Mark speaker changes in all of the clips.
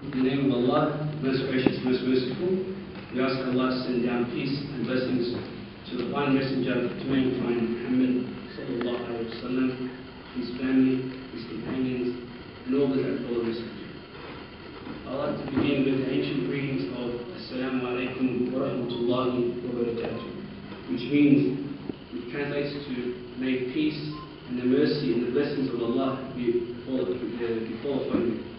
Speaker 1: In the name of Allah, most gracious, most merciful, we ask Allah to send down peace and blessings to the final messenger, to mankind, Muhammad sallallahu alaihi wasallam, his family, his companions, and all that follow his messenger. I'd like to begin with the ancient greetings of Assalamu alaikum wa rahmatullahi wa barakatuh, which translates to may peace and the mercy and the blessings of Allah befall upon you.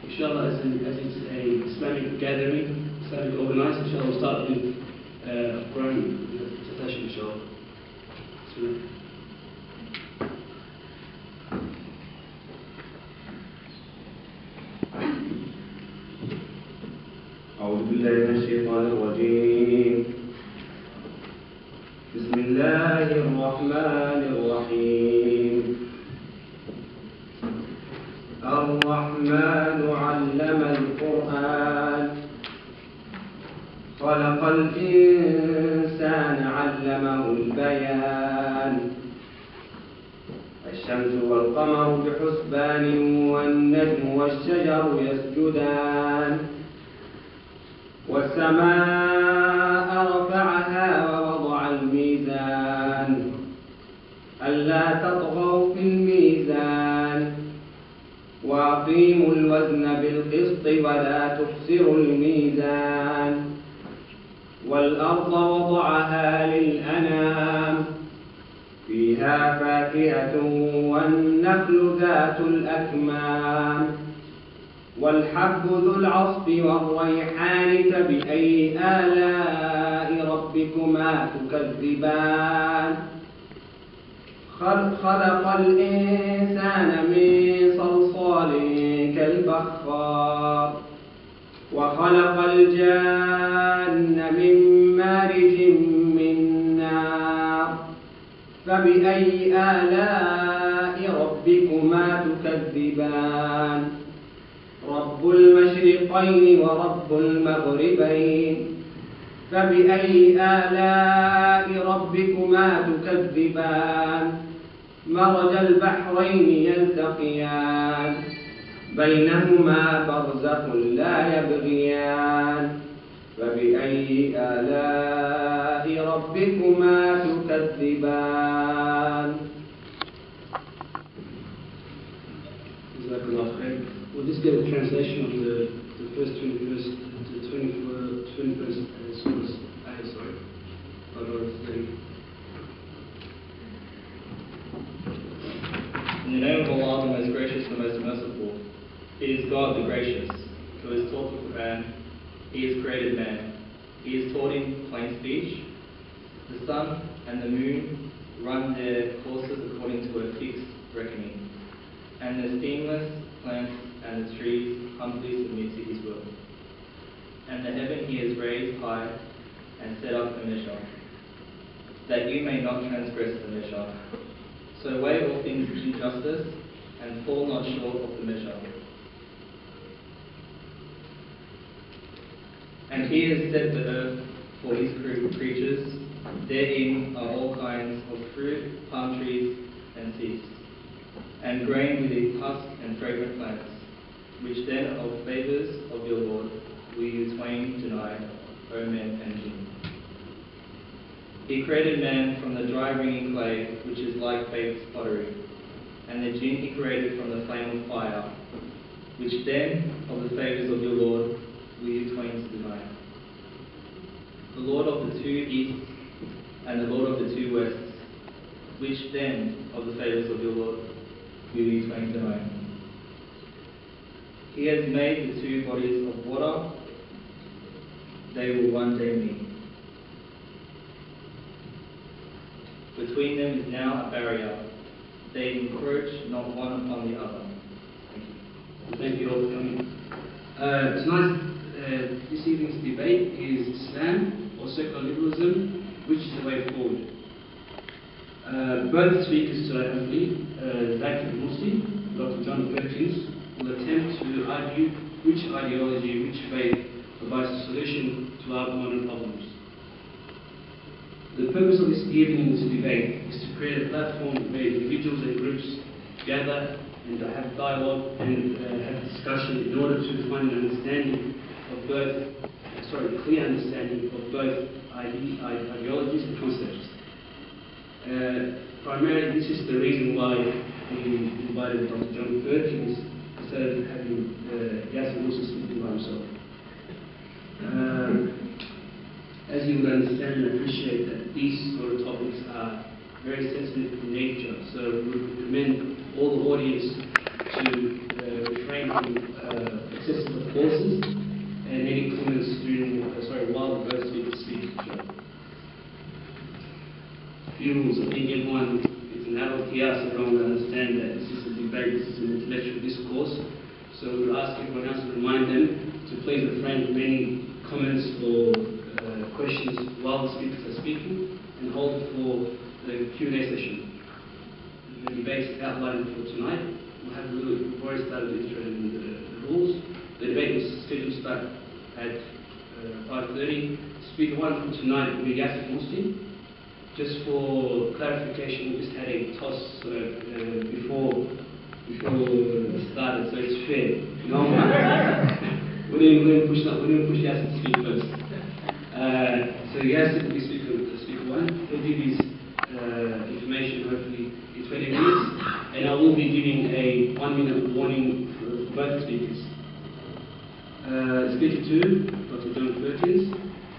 Speaker 1: Inshallah, as it's an Islamic gathering, Islamic organized, inshallah, we'll start with Quran recitation, inshallah.
Speaker 2: أعوذ بالله من الشيطان الرجيم. بسم الله الرحمن الرحيم. الرحمن علم القرآن خلق الإنسان علمه البيان الشمس والقمر بحسبان والنجم والشجر يسجدان والسماء رفعها ووضع الميزان ألا تطغوا في الميزان وأقيموا الوزن بالقسط ولا تخسروا الميزان والأرض وضعها للأنام فيها فاكهة والنخل ذات الأكمام والحب ذو العصف والريحان فبأي آلاء ربكما تكذبان خلق الإنسان من صلصال كالفخار وخلق الجان من مارج من نار فبأي آلاء ربكما تكذبان رب المشرقين ورب المغربين فبأي آلاء ربكما تكذبان مرج البحرين يلتقيان بينهما برزخ لا يبغيان فبأي آلاء ربكما تكذبان.
Speaker 1: We'll just get a translation of the first 21st to the 21st surah's ayah, sorry. Agora 30.
Speaker 3: In the name of Allah, the most gracious, the most merciful. He is God the gracious, who has taught the Quran. He has created man. He has taught him plain speech. The sun and the moon run their courses according to a fixed reckoning, and the steamless plants and the trees humbly submit to his will. And the heaven he has raised high and set up a measure, that you may not transgress the measure. So weigh all things in justice, and fall not short of the measure. And he has set the earth for his creatures. Therein are all kinds of fruit, palm trees, and seeds, and grain with its husk and fragrant plants. Which then of favours of your Lord will you twain deny, O men and jinn? He created man from the dry ringing clay, which is like baked pottery, and the jinn he created from the flame of fire. Which then of the favours of your Lord will you twain deny? The Lord of the two easts and the Lord of the two wests. Which then of the favours of your Lord will you twain deny? He has made the two bodies of water, they will one day meet. Between them is now a barrier, they encroach not one upon the other. Thank you.
Speaker 1: Thank you all for coming. This evening's debate is Islam or secular liberalism, which is the way forward. Both speakers today, hopefully, Dr. Muslim, Dr. John Perkins, will attempt to argue which ideology, which faith provides a solution to our modern problems. The purpose of this evening's debate is to create a platform where individuals and groups gather and have dialogue and have discussion in order to find an understanding of both, clear understanding of both ideologies and concepts. Primarily, this is the reason why we invited Dr. John Perkins instead of having Yasser also speaking by himself. As you would understand and appreciate that these sort of topics are very sensitive in nature, so we would recommend all the audience to refrain from excessive applauses and any comments during, while the both speakers speak. Few rules. I think everyone is an adult here, so everyone will understand that this is a debate, this is an intellectual discourse. So we will ask everyone else to remind them to please refrain from any comments or questions while the speakers are speaking, and hold for the Q&A session. The debate's outlined for tonight. We've already started illustrating the rules. The debate was scheduled to start at 5:30. Speaker one for tonight will be Yasser Muslim. Just for clarification, we just had a toss before we started, so it's fair. No, we didn't push Yasser to speak first. So Yasser will be speaker one. He'll give his information hopefully in 20 minutes, and I will be giving a 1-minute warning for both speakers. Speaker two, Dr. John Perkins,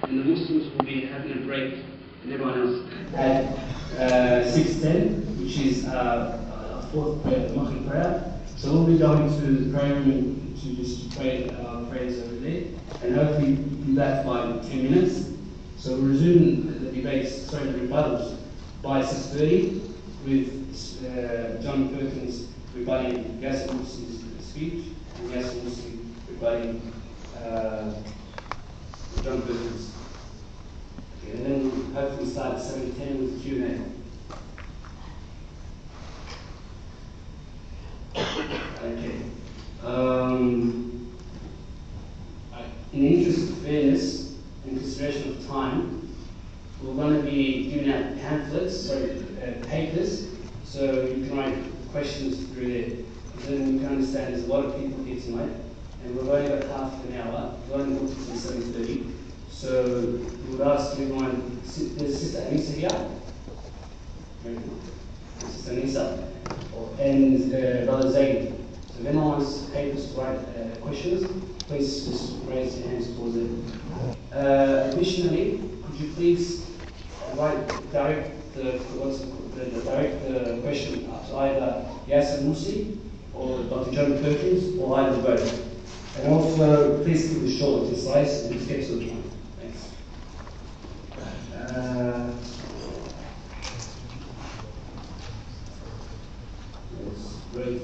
Speaker 1: and the Muslims will be having a break, and everyone else at 6:10, which is fourth Maghrib prayer. So we'll be going to the prayer room to just pray our prayers over there, and hopefully do that by 10 minutes. So we'll resume the debates, the rebuttals, by 6:30 with John Perkins rebutting Yasser Muslim's speech, and Yasser Muslim rebutting John Perkins. Okay, and then we'll hopefully start at 7:10 with Q&A. Okay. In the interest of fairness and consideration of time, we're going to be giving out pamphlets, papers, so you can write questions through there. And then you can understand there's a lot of people here tonight, and we've only got half an hour. We've only booked it until 7:30. So we would ask everyone, there's Sister Anissa here. Sister Anissa. And Brother Zaid. So if anyone wants papers to write questions, please just raise your hands towards it. Additionally, could you please direct the question to either Yasser Musi or Dr. John Perkins, or either both. And also, please keep it short, concise, and get to the point. Thanks. Great.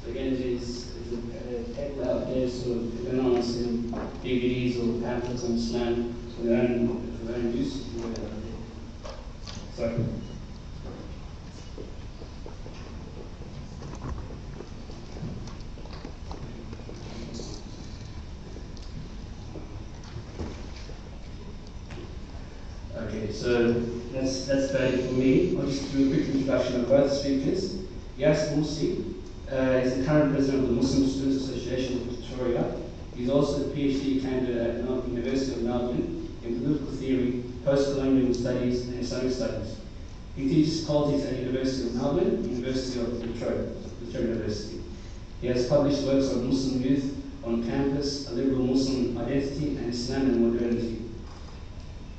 Speaker 1: So again, there's a table out there, so if anyone wants some DVDs or pamphlets on Islam for their own use, sorry. Okay, so that's about it for me. I'll just do a quick introduction of both speakers. Yasser Musi is the current president of the Muslim Students Association of Victoria. He's also a PhD candidate at the University of Melbourne in political theory, post-colonial studies, and Islamic studies. He teaches politics at the University of Melbourne, University of Trobe University. He has published works on Muslim youth on campus, a liberal Muslim identity, and Islam and modernity.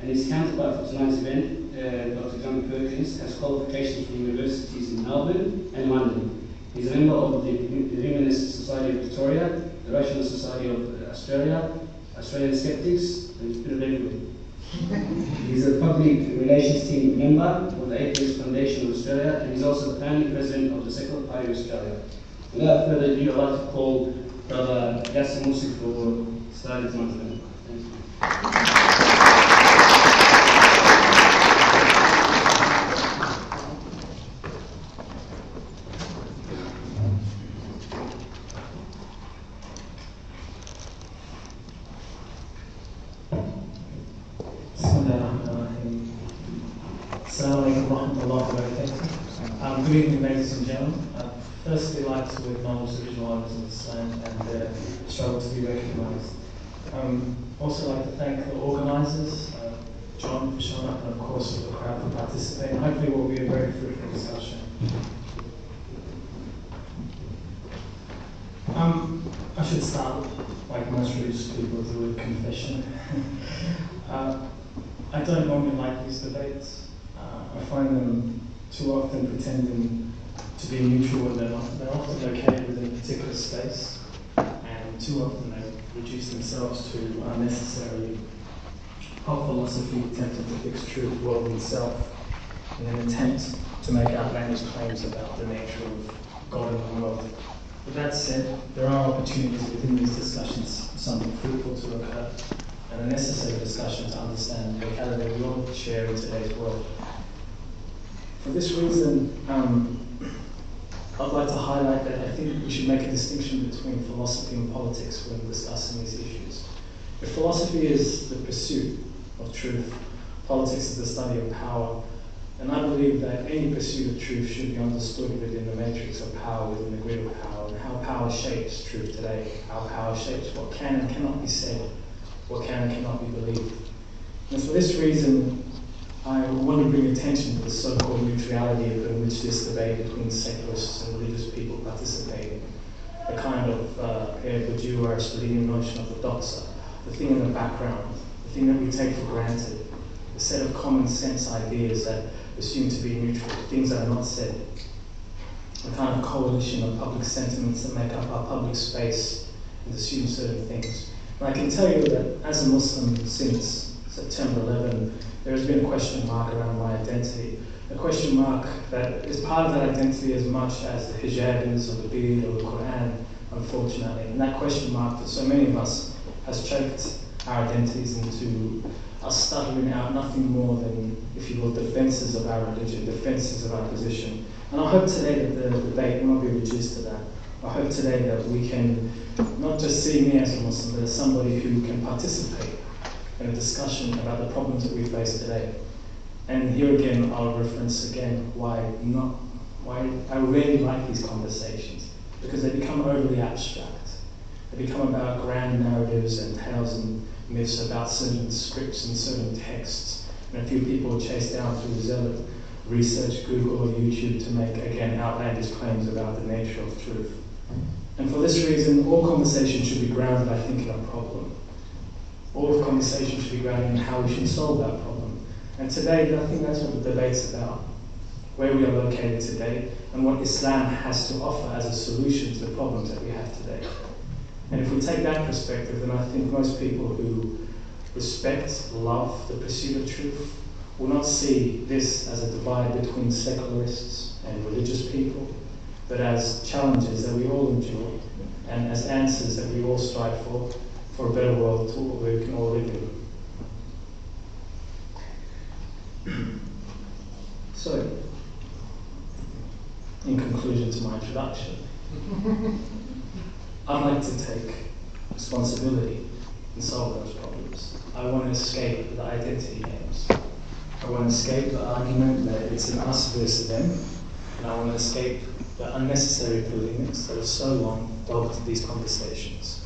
Speaker 1: And his counterpart for tonight's event, Dr. John Perkins, has qualifications from universities in Melbourne and London. He's a member of the Humanist Society of Victoria, the Rational Society of Australia, Australian Skeptics, and it's been everywhere. He's a public relations team member of the Atheist Foundation of Australia, and he's also the founding president of the Secular Party of Australia. Without further ado, I'd like to call Brother Yasser Musi for starting tonight's event. Thank you.
Speaker 4: Assalamu alaikum wa rahmatullahi wa barakatuh. Good evening, ladies and gentlemen. I'd firstly like to acknowledge the original owners of this land and their struggle to be recognised. Also like to thank the organisers, John for showing up, and of course the crowd for participating. Hopefully it will be a very fruitful discussion. I should start, like most religious people, with a confession. I don't normally like these debates. I find them too often pretending to be neutral when they're not. They're often located within a particular space, and too often they reduce themselves to unnecessary pop philosophy attempting to fix truth, world, and self in an attempt to make outlandish claims about the nature of God and the world. With that said, there are opportunities within these discussions for something fruitful to occur, and a necessary discussion to understand the locality we all share in today's world. For this reason, I'd like to highlight that I think we should make a distinction between philosophy and politics when discussing these issues. If philosophy is the pursuit of truth, politics is the study of power, and I believe that any pursuit of truth should be understood within the matrix of power, within the grid of power, and how power shapes truth today, how power shapes what can and cannot be said, what can and cannot be believed. And for this reason, I want to bring attention to the so-called neutrality in which this debate between secularists and religious people participate in. The kind of Bundoora Stalinian notion of the doxa, the thing in the background, the thing that we take for granted, the set of common sense ideas that assume to be neutral, things that are not said, a kind of coalition of public sentiments that make up our public space and assume certain things. And I can tell you that as a Muslim since September 11, there has been a question mark around my identity. A question mark that is part of that identity as much as the hijab is, or the beard, or the Quran, unfortunately. And that question mark for so many of us has choked our identities into us stuttering out nothing more than, if you will, defences of our religion, defences of our position. And I hope today that the debate will not be reduced to that. I hope today that we can not just see me as a Muslim, but as somebody who can participate in a discussion about the problems that we face today. And here again, I'll reference again why I really like these conversations, because they become overly abstract. They become about grand narratives and tales and myths about certain scripts and certain texts. And a few people are chased down through zealot research, Google or YouTube, to make, again, outlandish claims about the nature of truth. And for this reason, all conversation should be grounded, I think, in a problem. All of conversation should be grounded in how we should solve that problem. And today, I think that's what the debate's about, where we are located today, and what Islam has to offer as a solution to the problems that we have today. And if we take that perspective, then I think most people who respect, love the pursuit of truth will not see this as a divide between secularists and religious people, but as challenges that we all endure, and as answers that we all strive for a better world where we can all live in. So, in conclusion to my introduction, I'd like to take responsibility and solve those problems. I want to escape the identity games. I want to escape the argument that it's an us versus them, and I want to escape the unnecessary polemics that have so long dogged these conversations.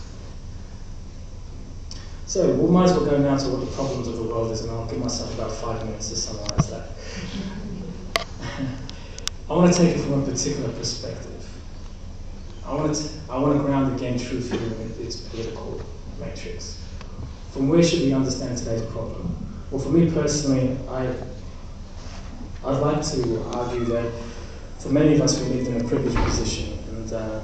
Speaker 4: So we might as well go now to what the problems of the world is, and I'll give myself about 5 minutes to summarize that. I want to take it from a particular perspective. I want to ground again truth here in its political matrix. From where should we understand today's problem? Well, for me personally, I'd like to argue that for many of us we live in a privileged position, and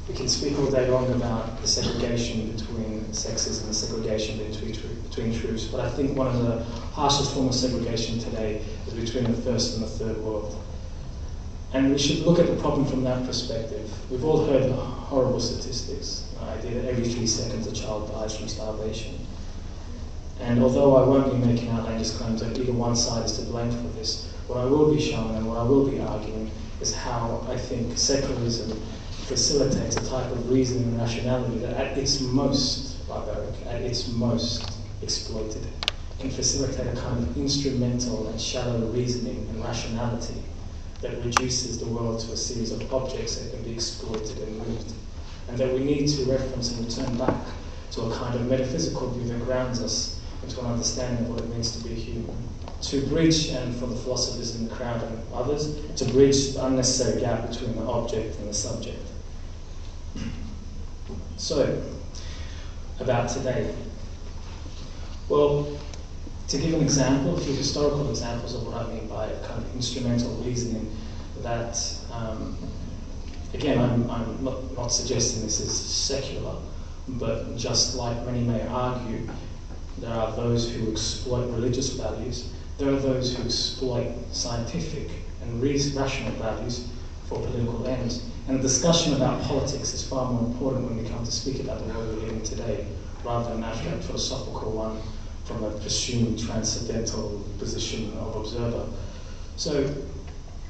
Speaker 4: we can speak all day long about the segregation between sexes and the segregation between troops, but I think one of the harshest forms of segregation today is between the first and the third world. And we should look at the problem from that perspective. We've all heard the horrible statistics. The idea that every 3 seconds a child dies from starvation. And although I won't be making outlandish claims that either one side is to blame for this, what I will be showing and what I will be arguing is how I think secularism facilitates a type of reasoning and rationality that at its most barbaric, at its most exploited, can facilitate a kind of instrumental and shallow reasoning and rationality that reduces the world to a series of objects that can be exploited and moved, and that we need to reference and return back to a kind of metaphysical view that grounds us into an understanding of what it means to be human. To bridge, and for the philosophers in the crowd and others, to bridge the unnecessary gap between the object and the subject. So, about today. Well, to give an example, a few historical examples of what I mean by a kind of instrumental reasoning that, again, I'm not suggesting this is secular, but just like many may argue, there are those who exploit religious values, there are those who exploit scientific and rational values for political ends. And the discussion about politics is far more important when we come to speak about the world we live in today, rather than an abstract philosophical one from a presumed transcendental position of observer. So,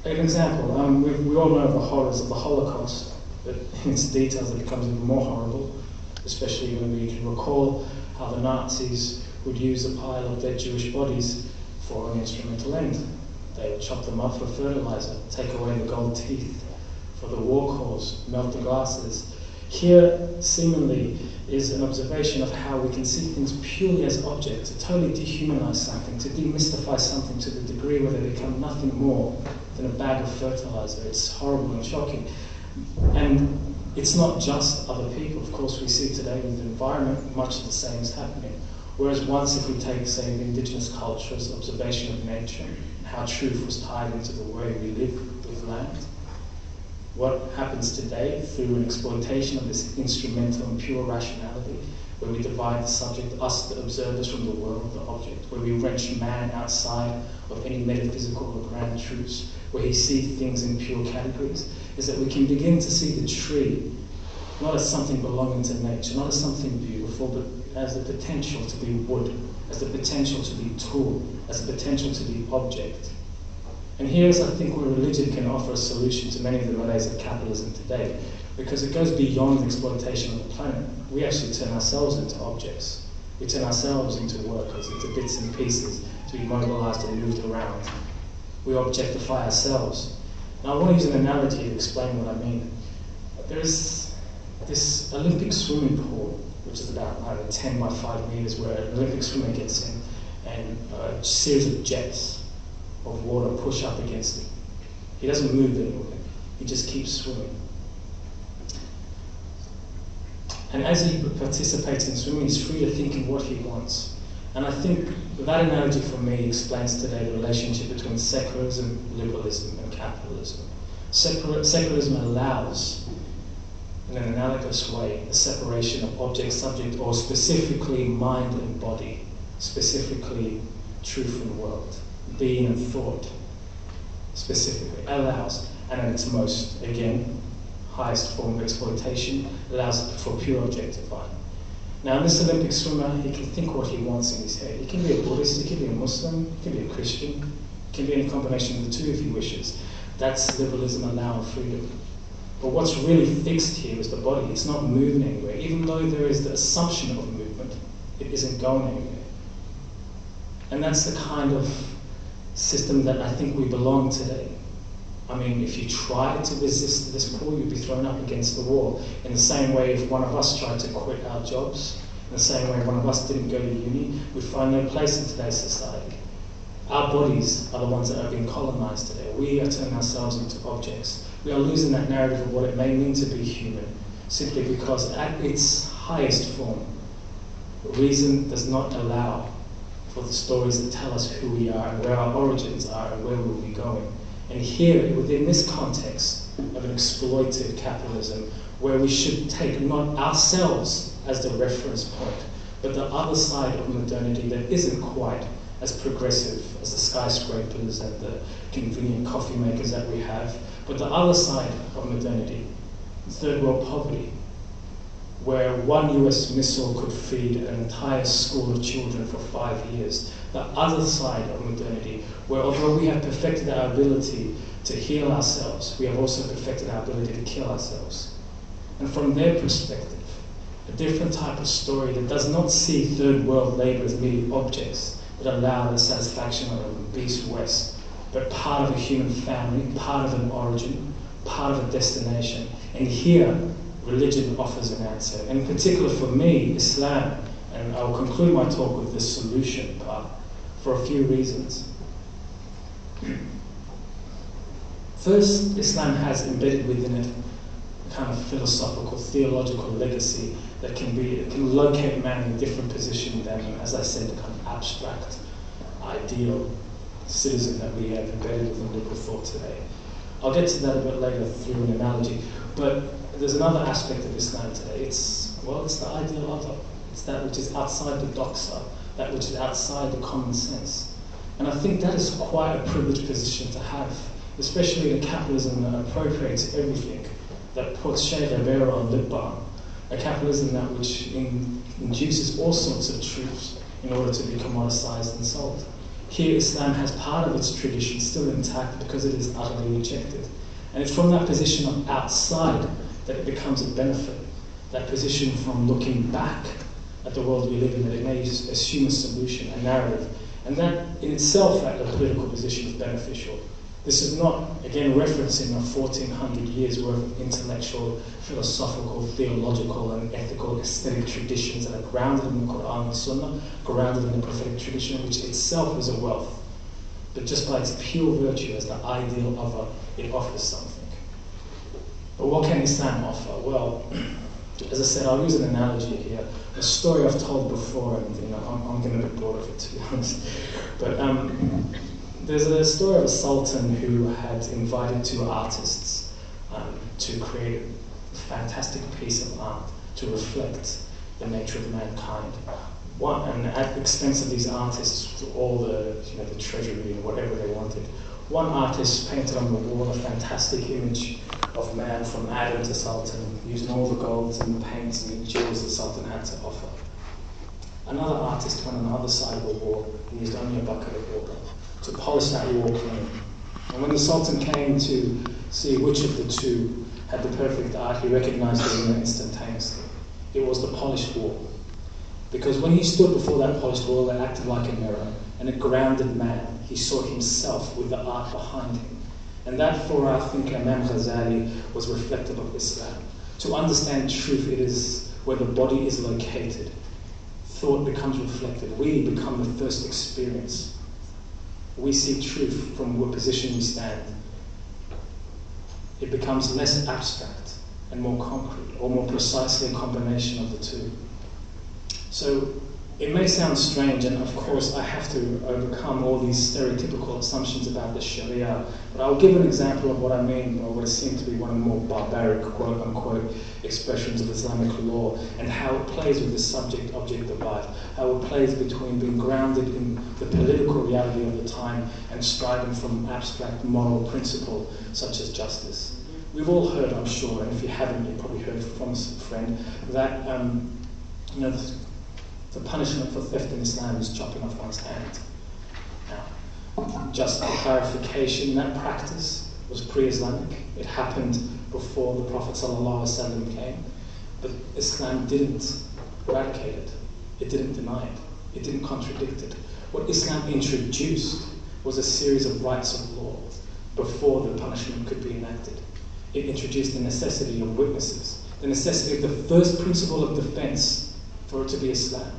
Speaker 4: an example, we all know the horrors of the Holocaust, but in its details it becomes even more horrible, especially when we can recall how the Nazis would use a pile of dead Jewish bodies for an instrumental end. They would chop them up for fertilizer, take away the gold teeth for the war cause, melt the glasses. Here, seemingly, is an observation of how we can see things purely as objects, to totally dehumanize something, to demystify something to the degree where they become nothing more than a bag of fertilizer. It's horrible and shocking. And it's not just other people. Of course, we see today in the environment, much of the same is happening. Whereas once, if we take, say, the indigenous culture's observation of nature, and how truth was tied into the way we live with land, what happens today through an exploitation of this instrumental and pure rationality, where we divide the subject, us, the observers, from the world, the object, where we wrench man outside of any metaphysical or grand truths, where he sees things in pure categories, is that we can begin to see the tree not as something belonging to nature, not as something beautiful, but as the potential to be wood, as the potential to be tool, as the potential to be object. And here's, I think, where religion can offer a solution to many of the malaise of capitalism today, because it goes beyond the exploitation of the planet. We actually turn ourselves into objects. We turn ourselves into workers, into bits and pieces, to be mobilized and moved around. We objectify ourselves. Now, I want to use an analogy to explain what I mean. There is this Olympic swimming pool, which is about 10 by 5 meters, where an Olympic swimmer gets in, and a series of jets of water push up against him. He doesn't move anywhere. He just keeps swimming. And as he participates in swimming, he's free to think in what he wants. And I think that analogy for me explains today the relationship between secularism, liberalism, and capitalism. Secularism allows, in an analogous way, the separation of object, subject, or specifically mind and body, specifically truth and world, being and thought, specifically, allows, and at its most, again, highest form of exploitation, allows for pure objectifying. Now, this Olympic swimmer, he can think what he wants in his head. He can be a Buddhist, he can be a Muslim, he can be a Christian, he can be any combination of the two if he wishes. That's liberalism allowing freedom. But what's really fixed here is the body. It's not moving anywhere. Even though there is the assumption of movement, it isn't going anywhere. And that's the kind of system that I think we belong today. I mean, if you tried to resist this pull, you'd be thrown up against the wall. In the same way, if one of us tried to quit our jobs, in the same way one of us didn't go to uni, we'd find no place in today's society. Our bodies are the ones that are being colonized today. We are turning ourselves into objects. We are losing that narrative of what it may mean to be human, simply because at its highest form, reason does not allow for the stories that tell us who we are and where our origins are and where we will be going. And here, within this context of an exploited capitalism, where we should take not ourselves as the reference point, but the other side of modernity that isn't quite as progressive as the skyscrapers and the convenient coffee makers that we have, but the other side of modernity, third world poverty, where one US missile could feed an entire school of children for 5 years. The other side of modernity, where although we have perfected our ability to heal ourselves, we have also perfected our ability to kill ourselves. And from their perspective, a different type of story that does not see third world labor as merely objects, would allow the satisfaction of a east-west, but part of a human family, part of an origin, part of a destination. And here, religion offers an answer. And in particular for me, Islam, and I will conclude my talk with the solution part for a few reasons. First, Islam has embedded within it a kind of philosophical, theological legacy that can locate man in a different position than, as I said, the kind of abstract, ideal citizen that we have embedded within liberal thought today. I'll get to that a bit later through an analogy, but there's another aspect of Islam today. It's the ideal other. It's that which is outside the doxa, that which is outside the common sense. And I think that is quite a privileged position to have, especially in a capitalism that appropriates everything, that puts Che Guevara on lip balm, a capitalism that which induces all sorts of truths in order to be commoditized and sold. Here, Islam has part of its tradition still intact because it is utterly rejected. And it's from that position of outside that it becomes a benefit, that position from looking back at the world we live in, that it may assume a solution, a narrative. And that in itself, at a political position, is beneficial. This is not, again, referencing a 1400 years worth of intellectual, philosophical, theological, and ethical aesthetic traditions that are grounded in the Quran and Sunnah, grounded in the prophetic tradition, which itself is a wealth. But just by its pure virtue as the ideal other, it offers something. But what can Islam offer? Well, as I said, I'll use an analogy here. A story I've told before, and I'm getting a bit bored of it, to be honest. But there's a story of a sultan who had invited two artists to create a fantastic piece of art to reflect the nature of mankind. And at the expense of these artists, all the treasury and whatever they wanted. One artist painted on the wall a fantastic image of man from Adam to Sultan, using all the golds and the paints and the jewels the Sultan had to offer. Another artist went on the other side of the wall and used only a bucket of water to polish that wall clean. And when the Sultan came to see which of the two had the perfect art, he recognized it instantaneously. It was the polished wall. Because when he stood before that polished wall, it acted like a mirror, and it grounded man. He saw himself with the art behind him. And that, for I think Imam Ghazali, was reflective of Islam. To understand truth, it is where the body is located. Thought becomes reflected. We become the first experience. We see truth from what position we stand. It becomes less abstract and more concrete, or more precisely a combination of the two. So it may sound strange, and of course I have to overcome all these stereotypical assumptions about the Sharia, but I'll give an example of what I mean, or what it seems to be one of the more barbaric, quote-unquote, expressions of Islamic law, and how it plays with the subject-object divide, how it plays between being grounded in the political reality of the time and striving from abstract moral principle, such as justice. We've all heard, I'm sure, and if you haven't, you've probably heard from a friend, that the punishment for theft in Islam is chopping off one's hand. Now, just for clarification, that practice was pre-Islamic. It happened before the Prophet ﷺ came. But Islam didn't eradicate it. It didn't deny it. It didn't contradict it. What Islam introduced was a series of rights of law before the punishment could be enacted. It introduced the necessity of witnesses, the necessity of the first principle of defense for it to be Islam,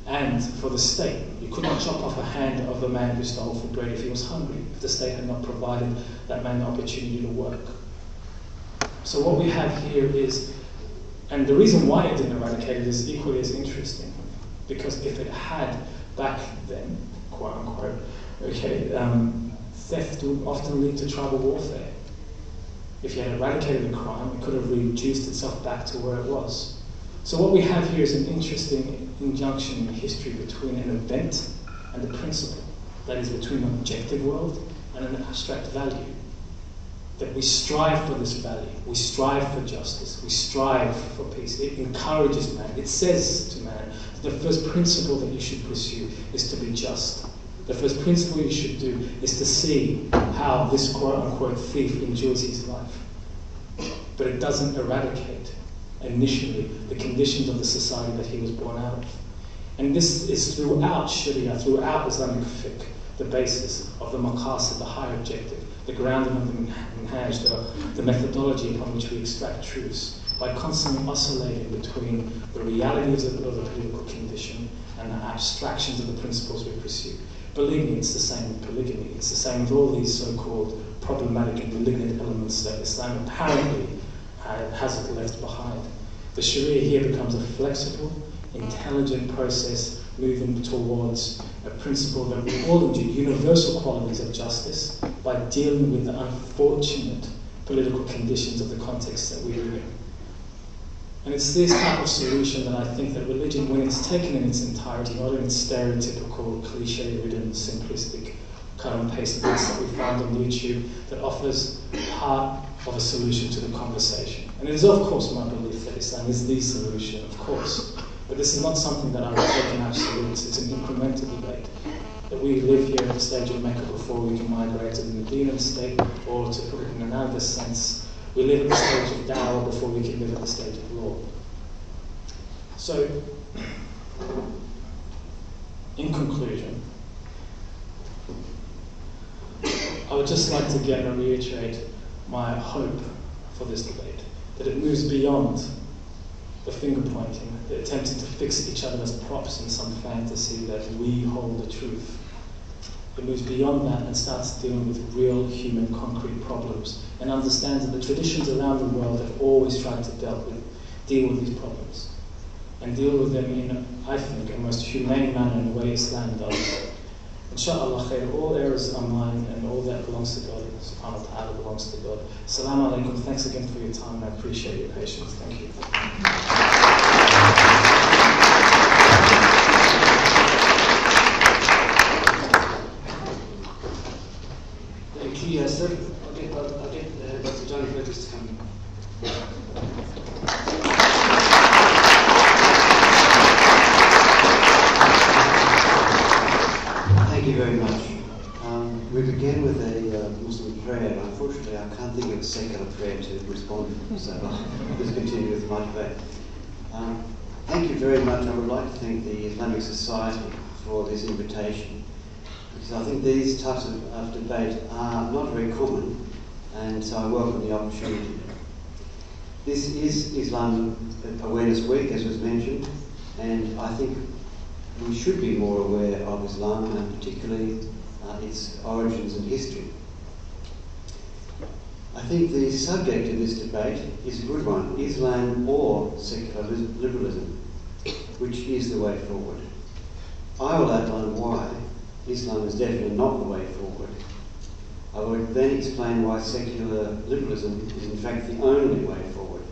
Speaker 4: and for the state. You could not chop off a hand of a man who stole for bread if he was hungry, if the state had not provided that man the opportunity to work. So what we have here is, and the reason why it didn't eradicate it is equally as interesting, because if it had back then, quote unquote, theft would often lead to tribal warfare. If you had eradicated the crime, it could have reduced itself back to where it was. So what we have here is an interesting injunction in history between an event and a principle. That is, between an objective world and an abstract value. That we strive for this value. We strive for justice. We strive for peace. It encourages man. It says to man, the first principle that you should pursue is to be just. The first principle you should do is to see how this quote-unquote thief enjoys his life. But it doesn't eradicate initially the conditions of the society that he was born out of. And this is throughout Sharia, throughout Islamic fiqh, the basis of the maqasid, the high objective, the grounding of the minhaj, the methodology upon which we extract truths, by constantly oscillating between the realities of the political condition and the abstractions of the principles we pursue. Believe me, it's the same with polygamy. It's the same with all these so-called problematic and malignant elements that Islam apparently hasn't left behind. The Sharia here becomes a flexible, intelligent process moving towards a principle that we all enjoy, universal qualities of justice, by dealing with the unfortunate political conditions of the context that we live in. And it's this type of solution that I think that religion, when it's taken in its entirety, not in its stereotypical, cliche-ridden, simplistic cut-and-paste bits that we find on YouTube, that offers part of a solution to the conversation. And it is, of course, my belief that Islam is the solution, of course. But this is not something that I would take in absolutes. It's an incremental debate. That we live here at the stage of Mecca before we can migrate to the Medina state, or to put it in another sense, we live at the stage of dawah before we can live at the stage of law. So, in conclusion, I would just like to again reiterate my hope for this debate, that it moves beyond the finger pointing, the attempting to fix each other as props in some fantasy that we hold the truth. It moves beyond that and starts dealing with real human concrete problems, and understands that the traditions around the world have always tried to deal with these problems, and deal with them in, I think, a most humane manner in the way Islam does. Inshallah khair, all errors are mine and all that belongs to God, subhanahu wa ta'ala belongs to God. Assalamu alaikum, thanks again for your time, I appreciate your patience, thank you.
Speaker 1: Thank you, Yasser. I'll get Dr. Johnny Burgess to come.
Speaker 5: Thank you very much. We began with a Muslim prayer, and unfortunately I can't think of a secular prayer to respond to, so I'll just continue with my debate. Thank you very much. I would like to thank the Islamic Society for this invitation, because I think these types of debate are not very common, and so I welcome the opportunity. This is Islamic Awareness Week, as was mentioned, and I think we should be more aware of Islam, and particularly its origins and history. I think the subject of this debate is a good one: Islam or secular liberalism, which is the way forward. I will outline why Islam is definitely not the way forward. I will then explain why secular liberalism is in fact the only way forward.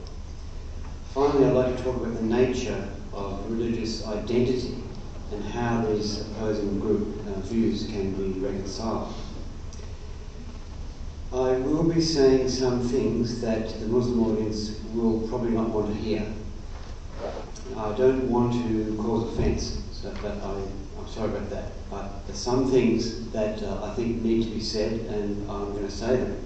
Speaker 5: Finally, I'd like to talk about the nature of religious identity and how these opposing group views can be reconciled. I will be saying some things that the Muslim audience will probably not want to hear. I don't want to cause offence, so that I'm sorry about that, but there's some things that I think need to be said, and I'm going to say them.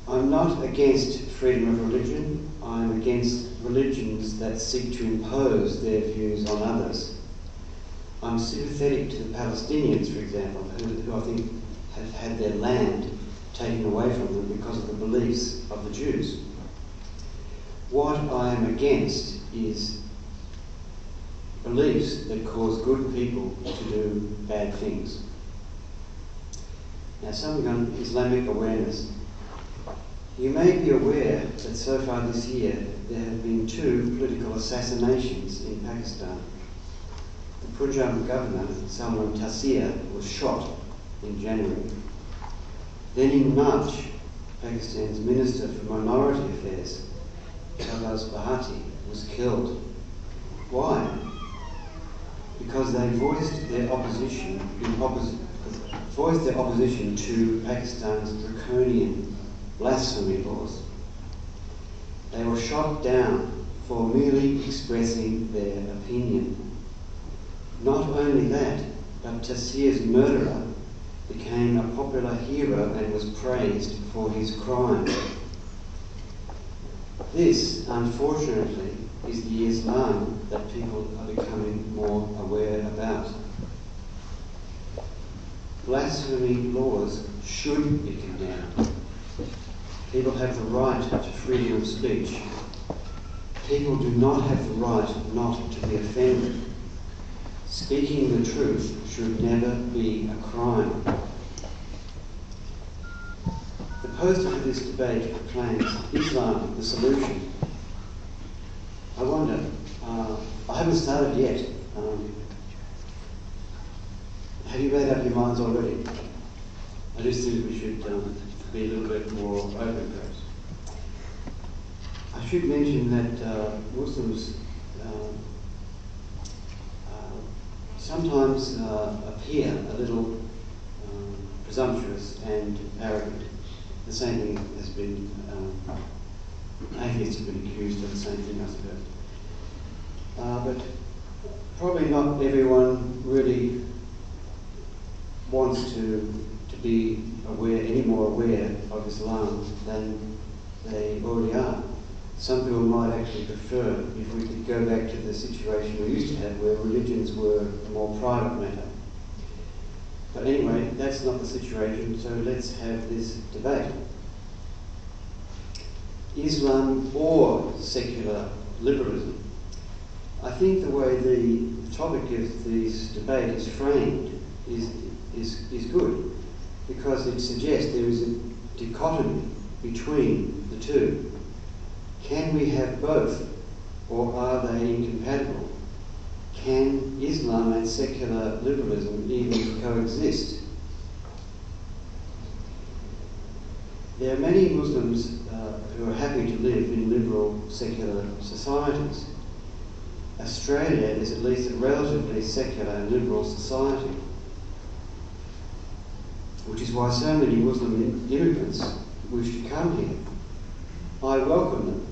Speaker 5: I'm not against freedom of religion. I'm against religions that seek to impose their views on others. I'm sympathetic to the Palestinians, for example, who I think have had their land taken away from them because of the beliefs of the Jews. What I am against is beliefs that cause good people to do bad things. Now, something on Islamic awareness. You may be aware that so far this year there have been 2 political assassinations in Pakistan. The Punjab governor, Salman Taseer, was shot in January. Then in March, Pakistan's Minister for Minority Affairs, Shahbaz Bhatti, was killed. Why? Because they voiced their opposition to Pakistan's draconian blasphemy laws. They were shot down for merely expressing their opinion. Not only that, but Taseer's murderer became a popular hero and was praised for his crime. This, unfortunately, is the Islam that people are becoming more aware about. Blasphemy laws should be condemned. People have the right to freedom of speech. People do not have the right not to be offended. Speaking the truth should never be a crime. The poster for this debate proclaims Islam the solution. I wonder, I haven't started yet. Have you made up your minds already? I just think we should be a little bit more open, perhaps. I should mention that Muslims sometimes appear a little presumptuous and arrogant. The same thing has been, atheists have been accused of the same thing, I suppose. But probably not everyone really wants to be aware, any more aware of Islam than they already are. Some people might actually prefer if we could go back to the situation we used to have where religions were a more private matter. But anyway, that's not the situation, so let's have this debate. Islam or secular liberalism? I think the way the topic of this debate is framed is good, because it suggests there is a dichotomy between the two. Can we have both, or are they incompatible? Can Islam and secular liberalism even coexist? There are many Muslims who are happy to live in liberal secular societies. Australia is at least a relatively secular and liberal society, which is why so many Muslim immigrants wish to come here. I welcome them.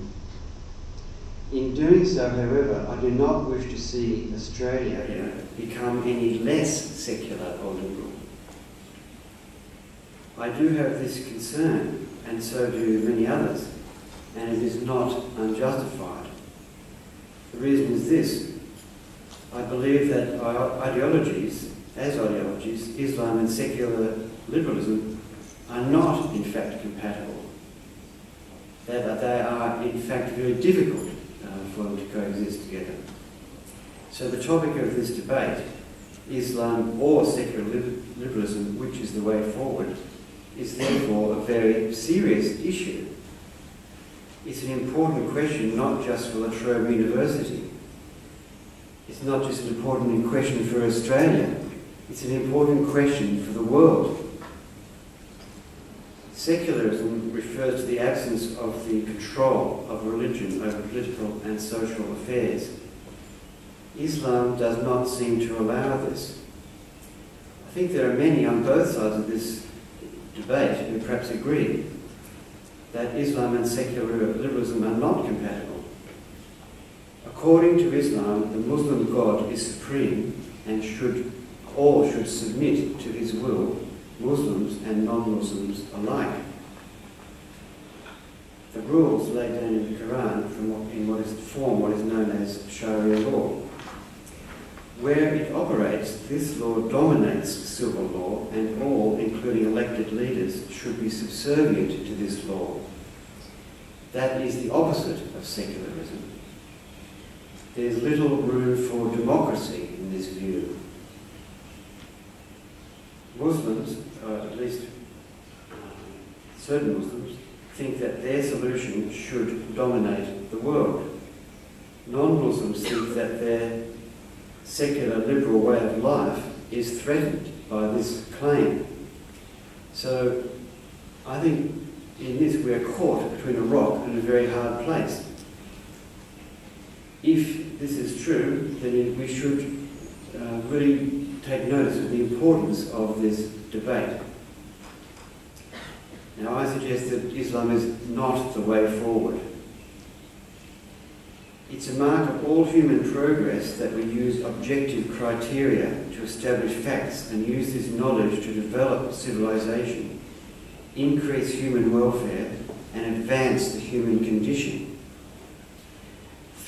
Speaker 5: In doing so, however, I do not wish to see Australia become any less secular or liberal. I do have this concern, and so do many others, and it is not unjustified. The reason is this: I believe that ideologies, Islam and secular liberalism, are not in fact compatible. That they are in fact very difficult for them to coexist together. So the topic of this debate, Islam or secular liberalism, which is the way forward, is therefore a very serious issue. It's an important question not just for the Trobe University. It's not just an important question for Australia. It's an important question for the world. Secularism refers to the absence of the control of religion over political and social affairs. Islam does not seem to allow this. I think there are many on both sides of this debate who perhaps agree that Islam and secular liberalism are not compatible. According to Islam, the Muslim God is supreme and all should submit to his will, Muslims and non-Muslims alike. The rules laid down in the Quran form what is known as Sharia law. Where it operates, this law dominates civil law, and all, including elected leaders, should be subservient to this law. That is the opposite of secularism. There's little room for democracy in this view. Muslims, or at least certain Muslims, think that their solution should dominate the world. Non-Muslims think that their secular liberal way of life is threatened by this claim. So I think in this we are caught between a rock and a very hard place. If this is true, then we should really take notice of the importance of this debate. Now, I suggest that Islam is not the way forward. It's a mark of all human progress that we use objective criteria to establish facts and use this knowledge to develop civilization, increase human welfare, and advance the human condition.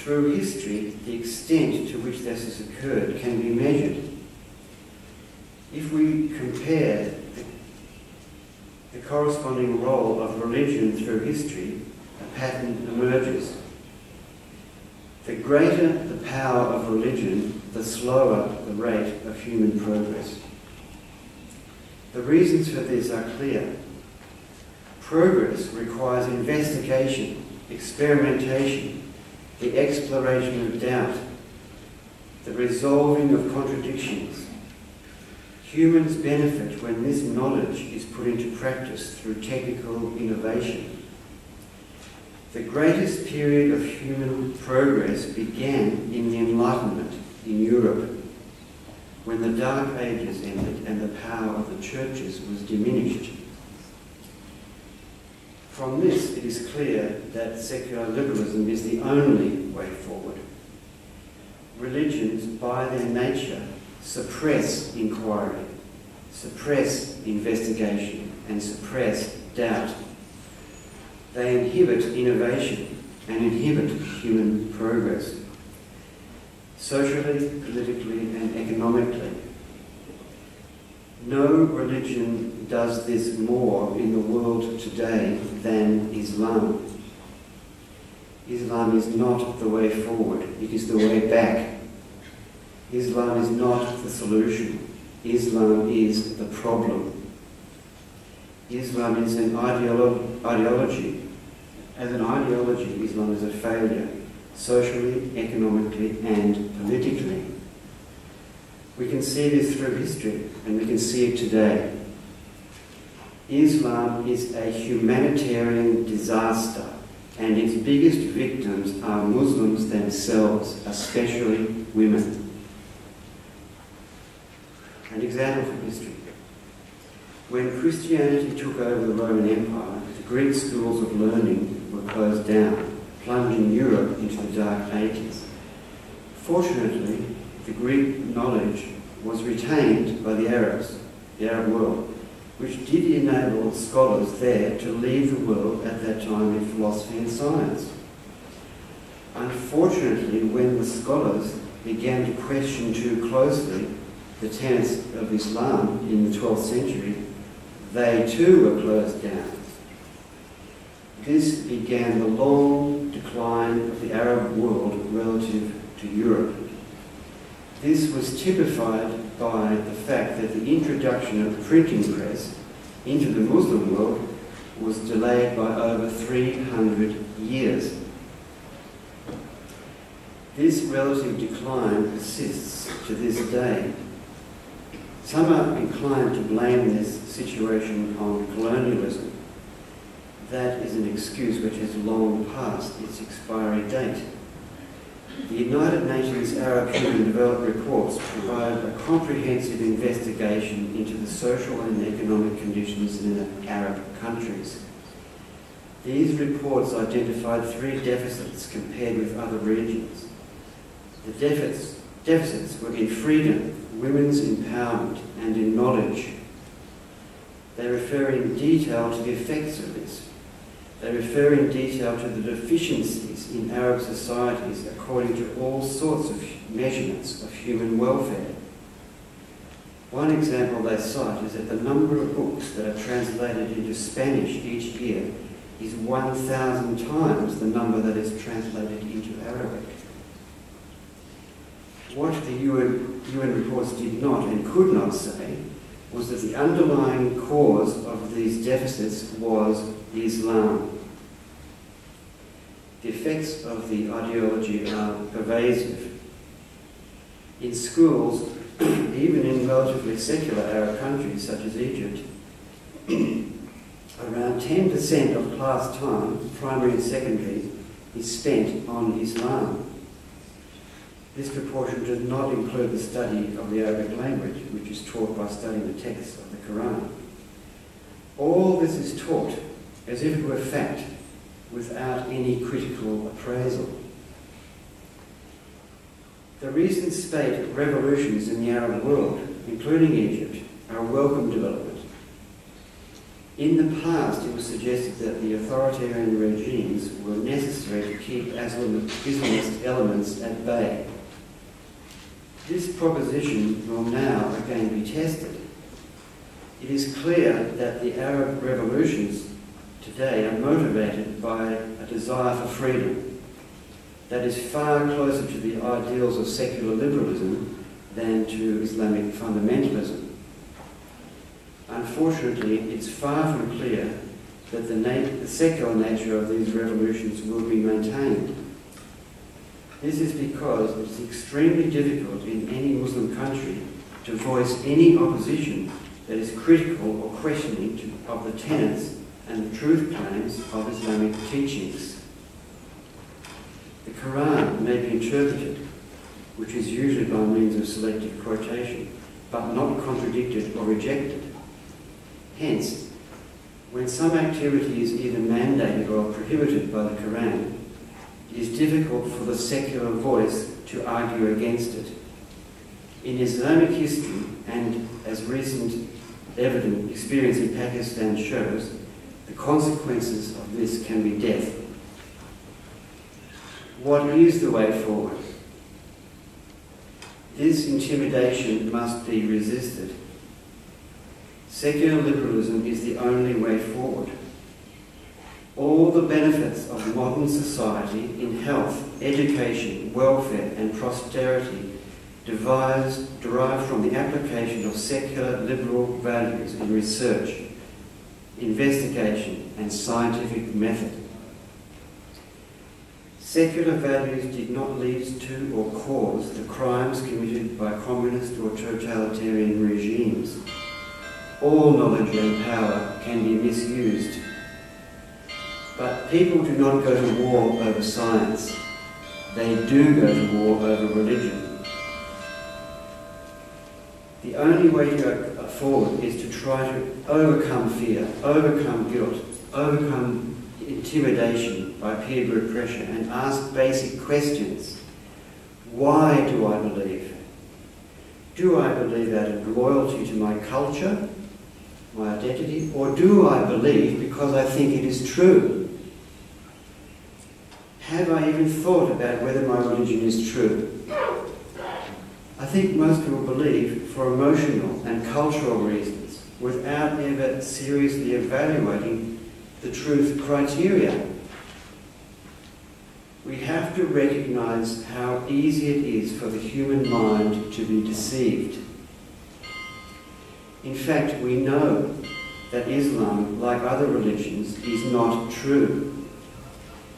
Speaker 5: Through history, the extent to which this has occurred can be measured. If we compare the corresponding role of religion through history, a pattern emerges. The greater the power of religion, the slower the rate of human progress. The reasons for this are clear. Progress requires investigation, experimentation, the exploration of doubt, the resolving of contradictions. Humans benefit when this knowledge is put into practice through technical innovation. The greatest period of human progress began in the Enlightenment in Europe, when the Dark Ages ended and the power of the churches was diminished. From this, it is clear that secular liberalism is the only way forward. Religions, by their nature, suppress inquiry, suppress investigation, and suppress doubt. They inhibit innovation and inhibit human progress, socially, politically, and economically. No religion does this more in the world today than Islam. Islam is not the way forward, it is the way back. Islam is not the solution. Islam is the problem. Islam is an ideology. As an ideology, Islam is a failure, socially, economically, and politically. We can see this through history, and we can see it today. Islam is a humanitarian disaster, and its biggest victims are Muslims themselves, especially women. An example from history. When Christianity took over the Roman Empire, the Greek schools of learning were closed down, plunging Europe into the Dark Ages. Fortunately, the Greek knowledge was retained by the Arabs, the Arab world, which did enable scholars there to lead the world at that time in philosophy and science. Unfortunately, when the scholars began to question too closely the tenets of Islam in the 12th century, they too were closed down. This began the long decline of the Arab world relative to Europe. This was typified by the fact that the introduction of the printing press into the Muslim world was delayed by over 300 years. This relative decline persists to this day. Some are inclined to blame this situation on colonialism. That is an excuse which has long passed its expiry date. The United Nations Arab Human Development Reports provide a comprehensive investigation into the social and economic conditions in the Arab countries. These reports identified 3 deficits compared with other regions. The deficits were in freedom, women's empowerment, and in knowledge. They refer in detail to the effects of this. They refer in detail to the deficiencies in Arab societies according to all sorts of measurements of human welfare. One example they cite is that the number of books that are translated into Spanish each year is 1,000 times the number that is translated into Arabic. What the UN reports did not and could not say was that the underlying cause of these deficits was Islam. The effects of the ideology are pervasive. In schools, even in relatively secular Arab countries such as Egypt, around 10% of class time, primary and secondary, is spent on Islam. This proportion does not include the study of the Arabic language, which is taught by studying the texts of the Quran. All this is taught as if it were fact, without any critical appraisal. The recent spate revolutions in the Arab world, including Egypt, are a welcome development. In the past, it was suggested that the authoritarian regimes were necessary to keep Islamist elements at bay. This proposition will now again be tested. It is clear that the Arab revolutions today are motivated by a desire for freedom that is far closer to the ideals of secular liberalism than to Islamic fundamentalism. Unfortunately, it's far from clear that the secular nature of these revolutions will be maintained. This is because it's extremely difficult in any Muslim country to voice any opposition that is critical or questioning of the tenets and the truth claims of Islamic teachings. The Quran may be interpreted, which is usually by means of selective quotation, but not contradicted or rejected. Hence, when some activity is either mandated or prohibited by the Quran, it is difficult for the secular voice to argue against it. In Islamic history, and as recent evident experience in Pakistan shows, the consequences of this can be death. What is the way forward? This intimidation must be resisted. Secular liberalism is the only way forward. All the benefits of modern society in health, education, welfare and prosperity derive from the application of secular liberal values in research, investigation and scientific method. Secular values did not lead to or cause the crimes committed by communist or totalitarian regimes. All knowledge and power can be misused. But people do not go to war over science. They do go to war over religion. The only way to go forward is to try to overcome fear, overcome guilt, overcome intimidation by peer group pressure and ask basic questions. Why do I believe? Do I believe out of loyalty to my culture, my identity, or do I believe because I think it is true? Have I even thought about whether my religion is true? I think most people believe for emotional and cultural reasons without ever seriously evaluating the truth criteria. We have to recognize how easy it is for the human mind to be deceived. In fact, we know that Islam, like other religions, is not true.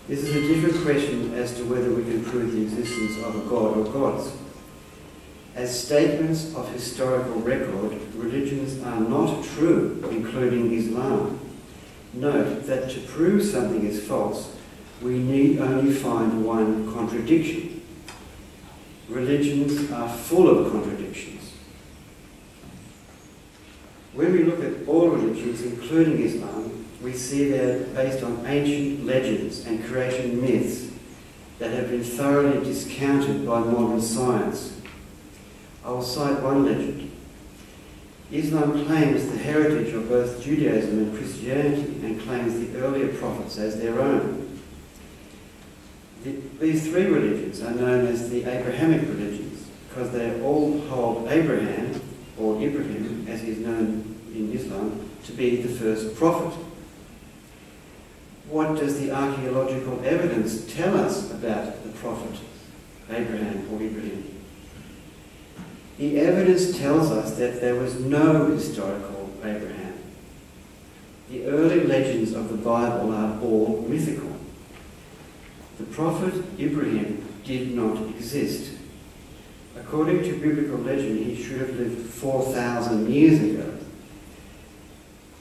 Speaker 5: This is a different question as to whether we can prove the existence of a god or gods. As statements of historical record, religions are not true, including Islam. Note that to prove something is false, we need only find one contradiction. Religions are full of contradictions. When we look at all religions, including Islam, we see they're based on ancient legends and creation myths that have been thoroughly discounted by modern science. I will cite one legend. Islam claims the heritage of both Judaism and Christianity and claims the earlier prophets as their own. These three religions are known as the Abrahamic religions because they all hold Abraham, or Ibrahim as he is known in Islam, to be the first prophet. What does the archaeological evidence tell us about the prophet Abraham or Ibrahim? The evidence tells us that there was no historical Abraham. The early legends of the Bible are all mythical. The prophet Ibrahim did not exist. According to biblical legend, he should have lived 4,000 years ago.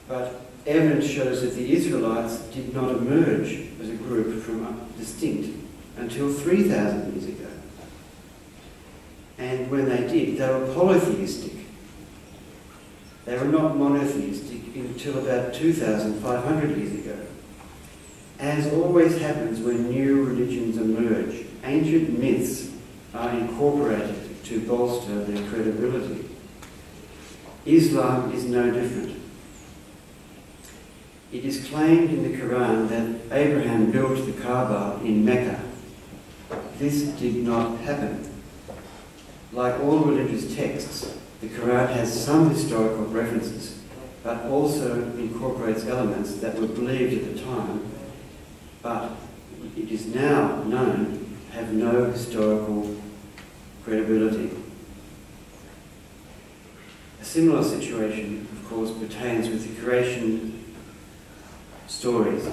Speaker 5: But evidence shows that the Israelites did not emerge as a group from distinct until 3,000 years ago. And when they did, they were polytheistic. They were not monotheistic until about 2,500 years ago. As always happens when new religions emerge, ancient myths are incorporated to bolster their credibility. Islam is no different. It is claimed in the Quran that Abraham built the Kaaba in Mecca. This did not happen. Like all religious texts, the Quran has some historical references, but also incorporates elements that were believed at the time, but it is now known to have no historical credibility. A similar situation, of course, pertains with the creation stories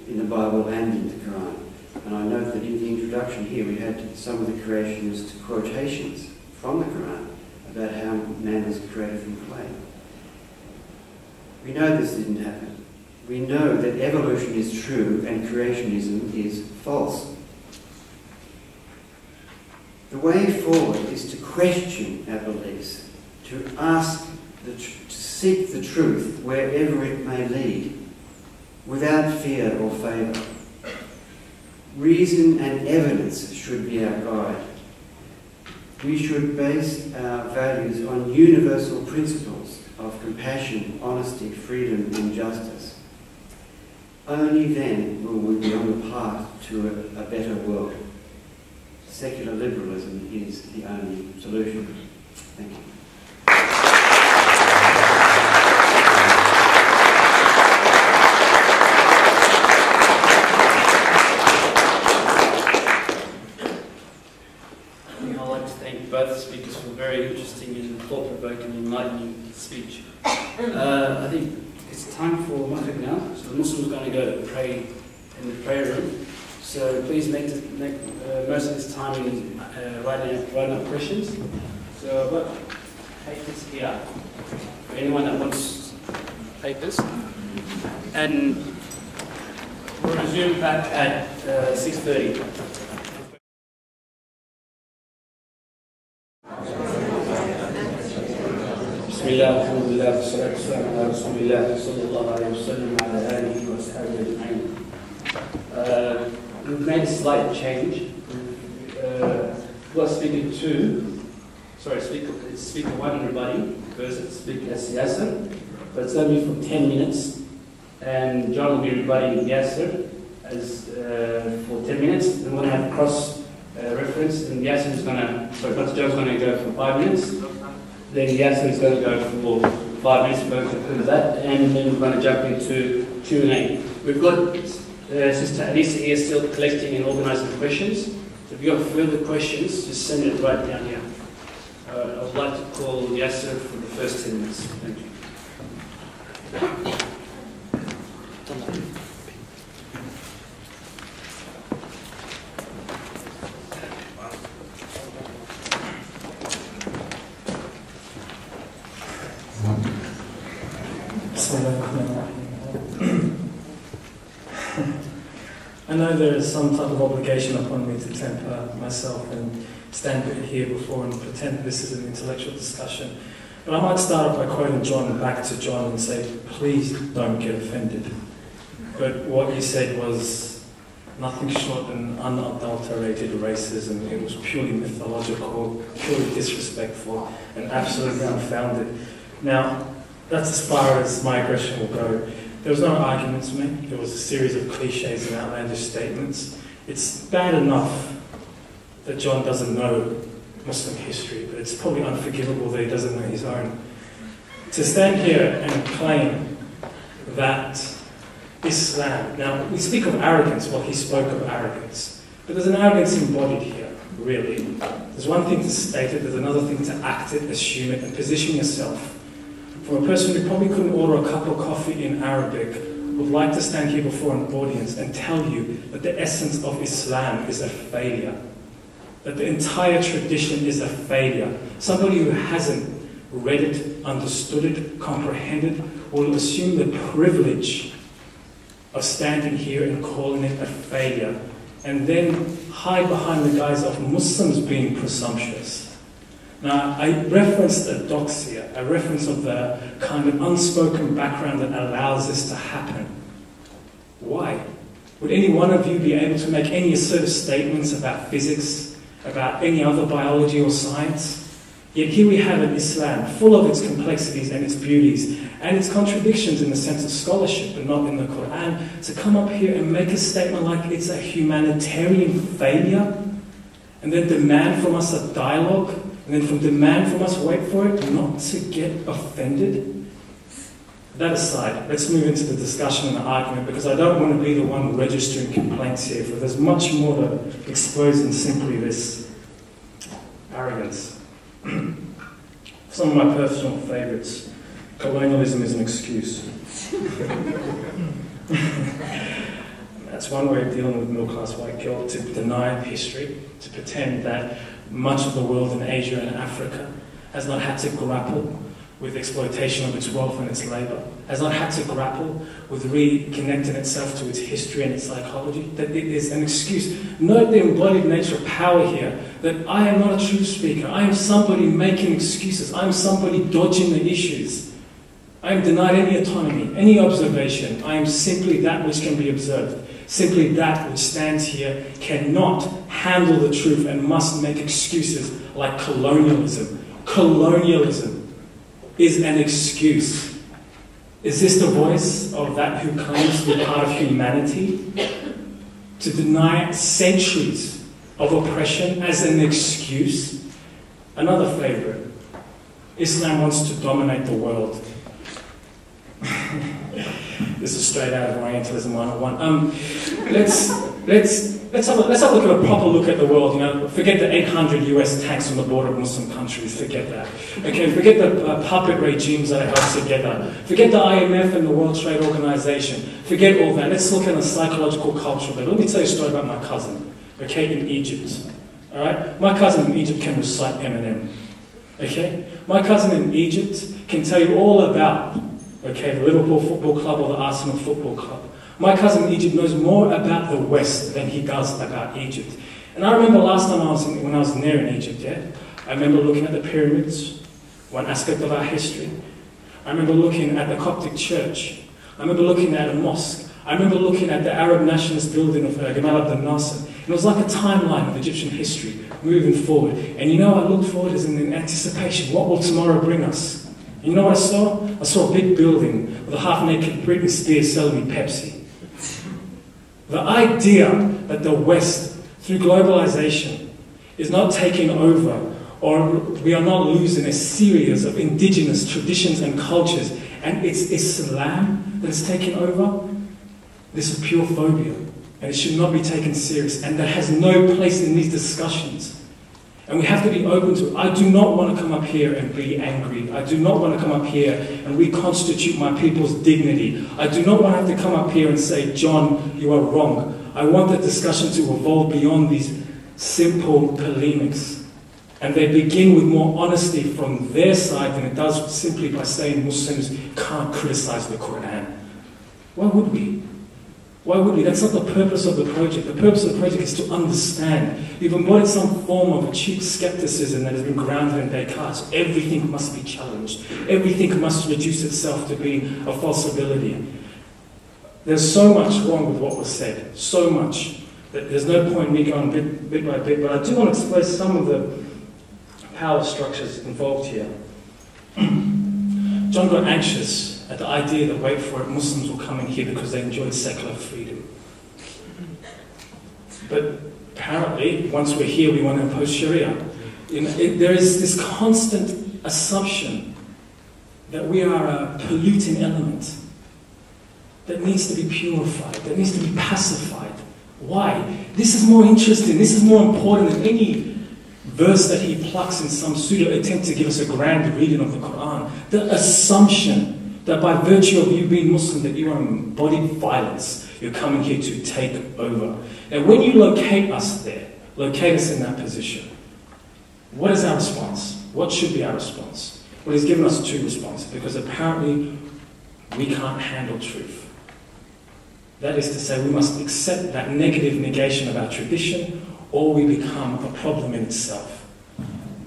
Speaker 5: in the Bible and in the Quran. And I note that in the introduction here we had some of the creationist quotations from the Quran about how man was created from clay. We know this didn't happen. We know that evolution is true and creationism is false. The way forward is to question our beliefs, to ask, to seek the truth wherever it may lead, without fear or favour. Reason and evidence should be our guide. We should base our values on universal principles of compassion, honesty, freedom and justice. Only then will we be on the path to a better world. Secular liberalism is the only solution. Thank you.
Speaker 1: Both speakers for a very interesting and thought-provoking and enlightening speech. I think it's time for Maghrib now, so the Muslims are going to go to pray in the prayer room. So please make most of this time in writing up questions. So I've got papers here for anyone that wants papers. And we'll resume back at 6:30. بسم الله والحمد لله والصلاة والسلام على رسول الله صلى الله عليه وسلم وعلى آله وأصحابه أجمعين. We've made a slight change. We've got speaker 2. Sorry, it's speaker 1, everybody, versus speaker Yasser. But it's going to be for 10 minutes. And John will be rebutting Yasser for 10 minutes. And we're going to have cross reference. And Yasser is going to, sorry, Dr. John's going to go for 5 minutes. Then Yasser is going to go for 5 minutes, we're going to conclude that, and then we're going to jump into Q&A. We've got Sister Alisa here still collecting and organising questions. So if you've got further questions, just send it right down here. I would like to call Yasser for the first 10 minutes. Thank you.
Speaker 4: I know there is some type of obligation upon me to temper myself and stand here before and pretend this is an intellectual discussion. But I might start off by quoting John back to John and say, please don't get offended. But what you said was nothing short than unadulterated racism. It was purely mythological, purely disrespectful, and absolutely unfounded. Now, that's as far as my aggression will go. There was no argument to make. There was a series of cliches and outlandish statements. It's bad enough that John doesn't know Muslim history, but it's probably unforgivable that he doesn't know his own. To stand here and claim that Islam, now we speak of arrogance, well he spoke of arrogance, but there's an arrogance embodied here, really. There's one thing to state it, there's another thing to act it, assume it, and position yourself. From a person who probably couldn't order a cup of coffee in Arabic, would like to stand here before an audience and tell you that the essence of Islam is a failure. That the entire tradition is a failure. Somebody who hasn't read it, understood it, comprehended, will assume the privilege of standing here and calling it a failure, and then hide behind the guise of Muslims being presumptuous. Now, I referenced a doxia, a reference of the kind of unspoken background that allows this to happen. Why? Would any one of you be able to make any assertive statements about physics, about any other biology or science? Yet here we have an Islam full of its complexities and its beauties and its contradictions in the sense of scholarship, but not in the Quran, to come up here and make a statement like it's a humanitarian failure, and then demand from us a dialogue, and then demand from us, wait for it, not to get offended. That aside, let's move into the discussion and the argument, because I don't want to be the one registering complaints here, for there's much more to expose than simply this arrogance. Some of my personal favourites. Colonialism is an excuse. That's one way of dealing with middle-class white guilt, to deny history, to pretend that much of the world in Asia and Africa has not had to grapple with exploitation of its wealth and its labour, has not had to grapple with reconnecting itself to its history and its psychology, that it is an excuse. Note the embodied nature of power here, that I am not a truth speaker, I am somebody making excuses, I am somebody dodging the issues. I am denied any autonomy, any observation, I am simply that which can be observed. Simply that which stands here cannot handle the truth and must make excuses like colonialism. Colonialism is an excuse. Is this the voice of that who claims to be part of humanity? To deny centuries of oppression as an excuse? Another favourite. Islam wants to dominate the world. This is straight out of Orientalism 101. Let's have a look at a proper look at the world. You know, forget the 800 US tanks on the border of Muslim countries. Forget that. Okay, forget the puppet regimes that are held together. Forget the IMF and the World Trade Organization. Forget all that. Let's look at a psychological, cultural level. Let me tell you a story about my cousin. Okay, in Egypt. All right, my cousin in Egypt can recite Eminem. Okay, my cousin in Egypt can tell you all about, okay, the Liverpool Football Club or the Arsenal Football Club. My cousin in Egypt knows more about the West than he does about Egypt. And I remember last time when I was there in Egypt, yeah, I remember looking at the pyramids, one aspect of our history. I remember looking at the Coptic church. I remember looking at a mosque. I remember looking at the Arab nationalist building of Gamal Abdel Nasser. It was like a timeline of Egyptian history moving forward. And you know, I looked forward as in anticipation. What will tomorrow bring us? You know what I saw? I saw a big building with a half-naked Britney Spears selling me Pepsi. The idea that the West, through globalization, is not taking over, or we are not losing a series of indigenous traditions and cultures, and it's Islam that is taking over, this is pure phobia, and it should not be taken serious, and that has no place in these discussions. And we have to be open to it. I do not want to come up here and be angry. I do not want to come up here and reconstitute my people's dignity. I do not want to have to come up here and say, John, you are wrong. I want the discussion to evolve beyond these simple polemics. And they begin with more honesty from their side than it does simply by saying Muslims can't criticize the Quran. Why would we? Why would we? That's not the purpose of the project. The purpose of the project is to understand. We've embodied some form of a cheap skepticism that has been grounded in Descartes. Everything must be challenged. Everything must reduce itself to being a falsibility. There's so much wrong with what was said. So much. That there's no point in me going bit by bit. But I do want to express some of the power structures involved here. John got anxious at the idea that, wait for it, Muslims will come in here because they enjoyed secular freedom. But apparently, once we're here, we want to impose Sharia. There is this constant assumption that we are a polluting element that needs to be purified, that needs to be pacified. Why? This is more interesting, this is more important than any verse that he plucks in some pseudo attempt to give us a grand reading of the Quran. The assumption that by virtue of you being Muslim, that you are embodied violence, you're coming here to take over. Now, when you locate us there, locate us in that position, what is our response? What should be our response? Well, he's given us two responses, because apparently we can't handle truth. That is to say, we must accept that negative negation of our tradition, or we become a problem in itself.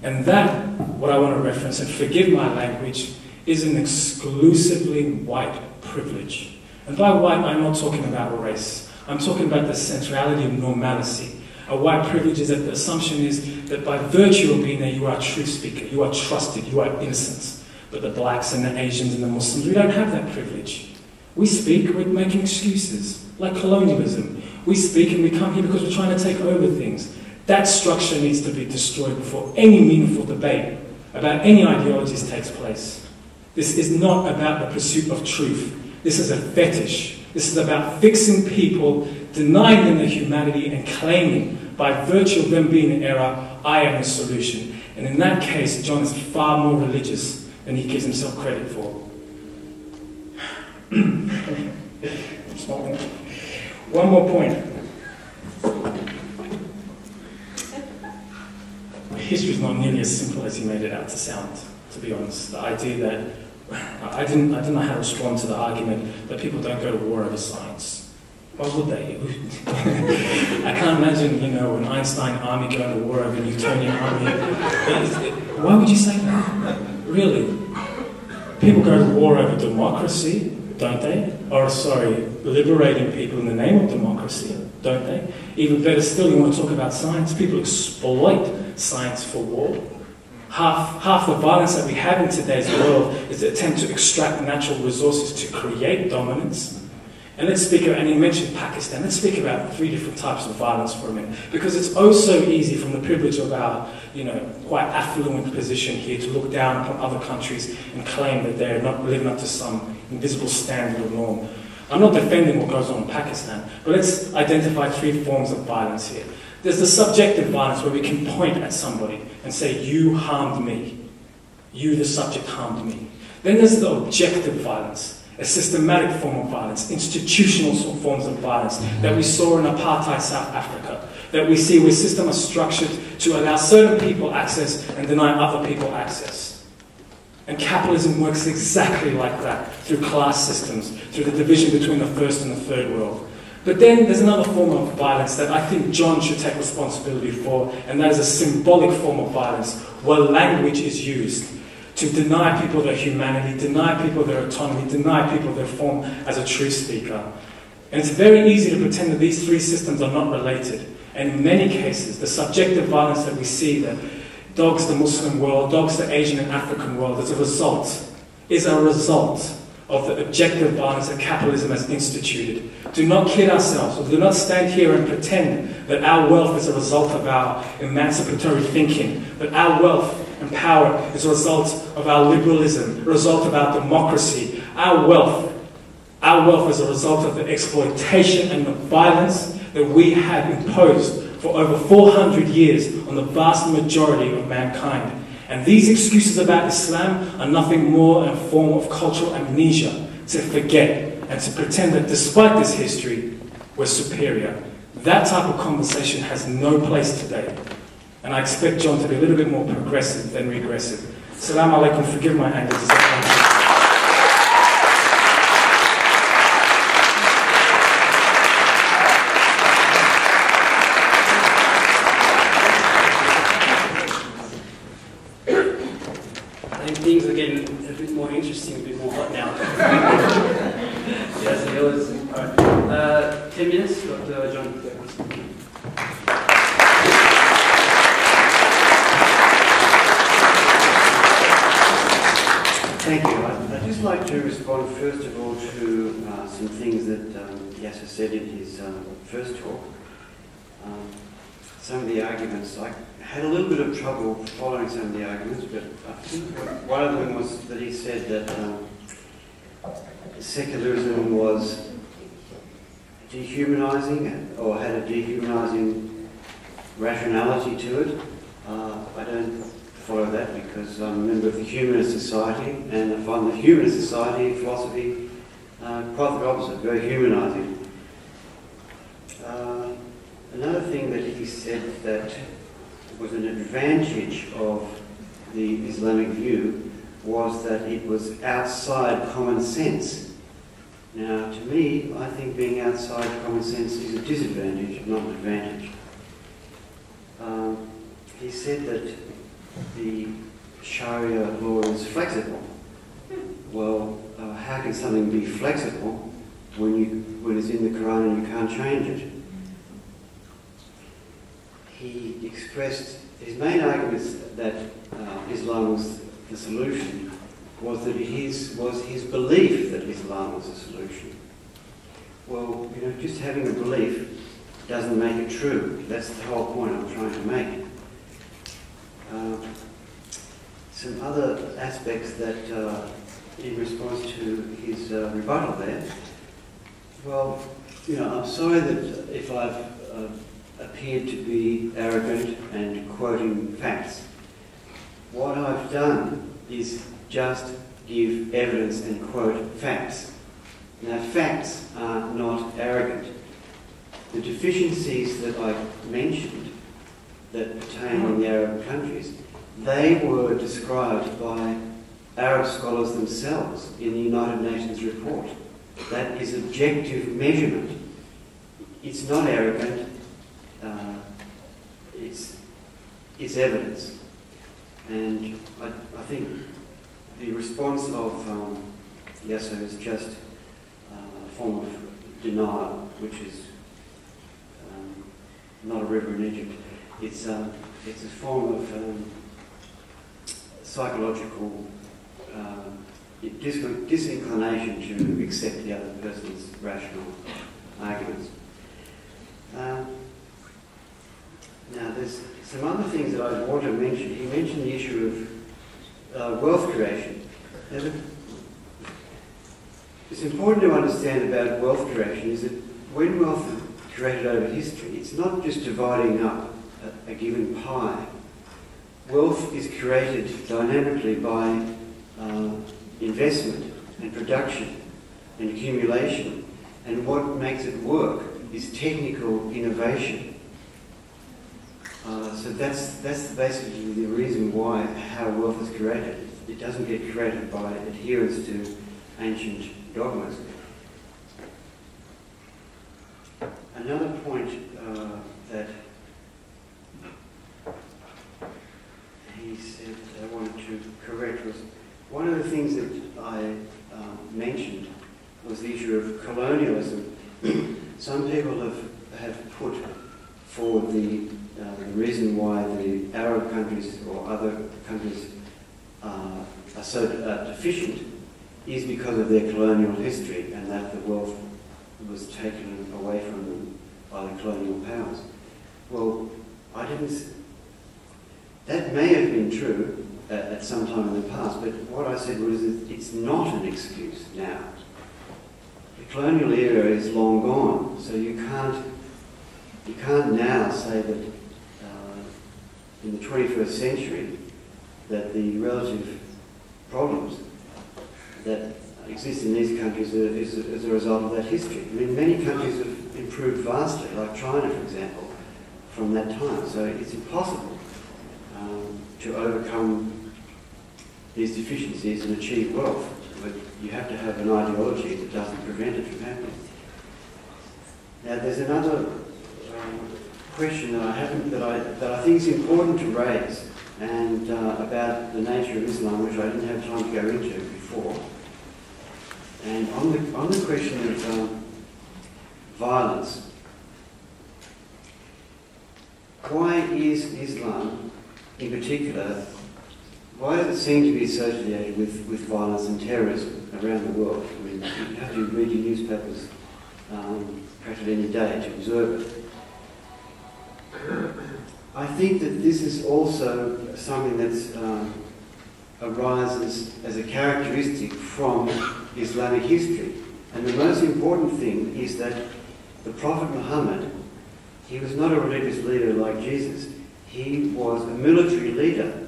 Speaker 4: And that, what I want to reference, and forgive my language, is an exclusively white privilege. And by white, I'm not talking about race. I'm talking about the centrality of normalcy. A white privilege is that the assumption is that by virtue of being there, you are a truth speaker, you are trusted, you are innocent. But the blacks and the Asians and the Muslims, we don't have that privilege. We speak, we're making excuses, like colonialism. We speak and we come here because we're trying to take over things. That structure needs to be destroyed before any meaningful debate about any ideologies takes place. This is not about the pursuit of truth. This is a fetish. This is about fixing people, denying them their humanity, and claiming, by virtue of them being in error, I am the solution. And in that case, John is far more religious than he gives himself credit for. One more point. History is not nearly as simple as he made it out to sound, to be honest. The idea that I didn't know how to respond to the argument that people don't go to war over science. Why would they? I can't imagine, an Einstein army going to war over a Newtonian army. Why would you say that? Really? People go to war over democracy, don't they? Or, liberating people in the name of democracy, don't they? Even better still, you want to talk about science? People exploit science for war. Half the violence that we have in today's world is the attempt to extract natural resources to create dominance. And let's speak about, and you mentioned Pakistan, let's speak about 3 different types of violence for a minute. Because it's oh so easy from the privilege of our, quite affluent position here to look down upon other countries and claim that they're not living up to some invisible standard or norm. I'm not defending what goes on in Pakistan, but let's identify 3 forms of violence here. There's the subjective violence where we can point at somebody and say, you harmed me. You, the subject, harmed me. Then there's the objective violence, a systematic form of violence, institutional forms of violence that we saw in apartheid South Africa, that we see where systems are structured to allow certain people access and deny other people access. And capitalism works exactly like that, through class systems, through the division between the first and the third world. But then there's another form of violence that I think John should take responsibility for, and that is a symbolic form of violence, where language is used to deny people their humanity, deny people their autonomy, deny people their form as a truth speaker. And it's very easy to pretend that these 3 systems are not related. And in many cases, the subjective violence that we see that dogs the Muslim world, dogs the Asian and African world, is a result of the objective violence that capitalism has instituted. Do not kid ourselves, or do not stand here and pretend that our wealth is a result of our emancipatory thinking, that our wealth and power is a result of our liberalism, a result of our democracy. Our wealth is a result of the exploitation and the violence that we have imposed for over 400 years on the vast majority of mankind. And these excuses about Islam are nothing more than a form of cultural amnesia, to forget and to pretend that despite this history, we're superior. That type of conversation has no place today. And I expect John to be a little bit more progressive than regressive. Assalamu alaikum, forgive my anger.
Speaker 1: Things are getting a bit more interesting, a bit more hot now. Yes, it was. All right. 10 minutes, Dr. John.
Speaker 5: Thank you. I'd just like to respond first of all to some things that Yasser said in his first talk. Some of the arguments, I had a little bit of trouble following some of the arguments, but I think one of them was that he said that secularism was dehumanizing or had a dehumanizing rationality to it. I don't follow that because I'm a member of the Humanist Society, and I find the Humanist Society philosophy quite the opposite, very humanizing. Another thing that he said that was an advantage of the Islamic view was that it was outside common sense. Now, to me, I think being outside common sense is a disadvantage, not an advantage. He said that the Sharia law is flexible. Well, how can something be flexible when it's in the Quran and you can't change it? he expressed his main arguments that Islam was the solution was his belief that Islam was the solution. Well, just having a belief doesn't make it true. That's the whole point I'm trying to make. Some other aspects that, in response to his rebuttal there, well, I'm sorry that if I've appeared to be arrogant and quoting facts. What I've done is just give evidence and quote facts. Now, facts are not arrogant. The deficiencies that I mentioned that pertain in the Arab countries, they were described by Arab scholars themselves in the United Nations report. That is objective measurement. It's not arrogant. It's evidence. And I think the response of Yasser is just a form of denial, which is not a river in Egypt. It's a form of psychological disinclination to accept the other person's rational arguments. Now, there's some other things that I want to mention. He mentioned the issue of wealth creation. Now, it's important to understand about wealth creation is that when wealth is created over history, it's not just dividing up a given pie. Wealth is created dynamically by investment and production and accumulation, and what makes it work is technical innovation. So that's basically the reason how wealth is created. It doesn't get created by adherence to ancient dogmas. Another point that he said I wanted to correct was one of the things that I mentioned was the issue of colonialism. Some people have put forward the reason why the Arab countries or other countries are so deficient is because of their colonial history and that the wealth was taken away from them by the colonial powers. Well, that may have been true at some time in the past, but what I said was that it's not an excuse now. The colonial era is long gone, so you can't now say that in the 21st century that the relative problems that exist in these countries is as a result of that history. I mean, many countries have improved vastly, like China, for example, from that time. So it's impossible to overcome these deficiencies and achieve wealth. But you have to have an ideology that doesn't prevent it from happening. Now, there's another question that I think is important to raise, and about the nature of Islam, which I didn't have time to go into before. And on the question of violence, why is Islam, in particular, why does it seem to be associated with violence and terrorism around the world? I mean, you have to read your newspapers practically any day to observe it. I think that this is also something that arises as a characteristic from Islamic history. And the most important thing is that the Prophet Muhammad, he was not a religious leader like Jesus. He was a military leader.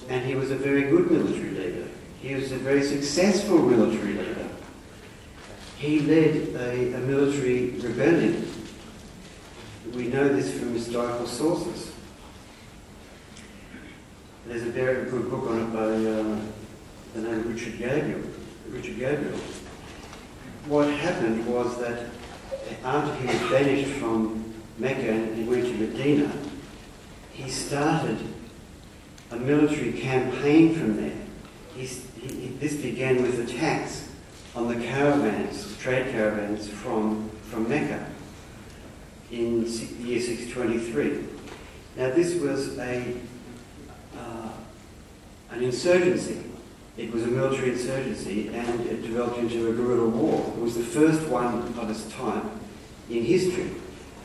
Speaker 5: And he was a very good military leader. He was a very successful military leader. He led a military rebellion. We know this from historical sources. There's a very good book on it by the name of Richard Gabriel. What happened was that after he was banished from Mecca and he went to Medina, he started a military campaign from there. This began with attacks on the caravans, trade caravans from Mecca. in the year 623. Now this was an insurgency. It was a military insurgency, and it developed into a guerrilla war. It was the first one of its type in history.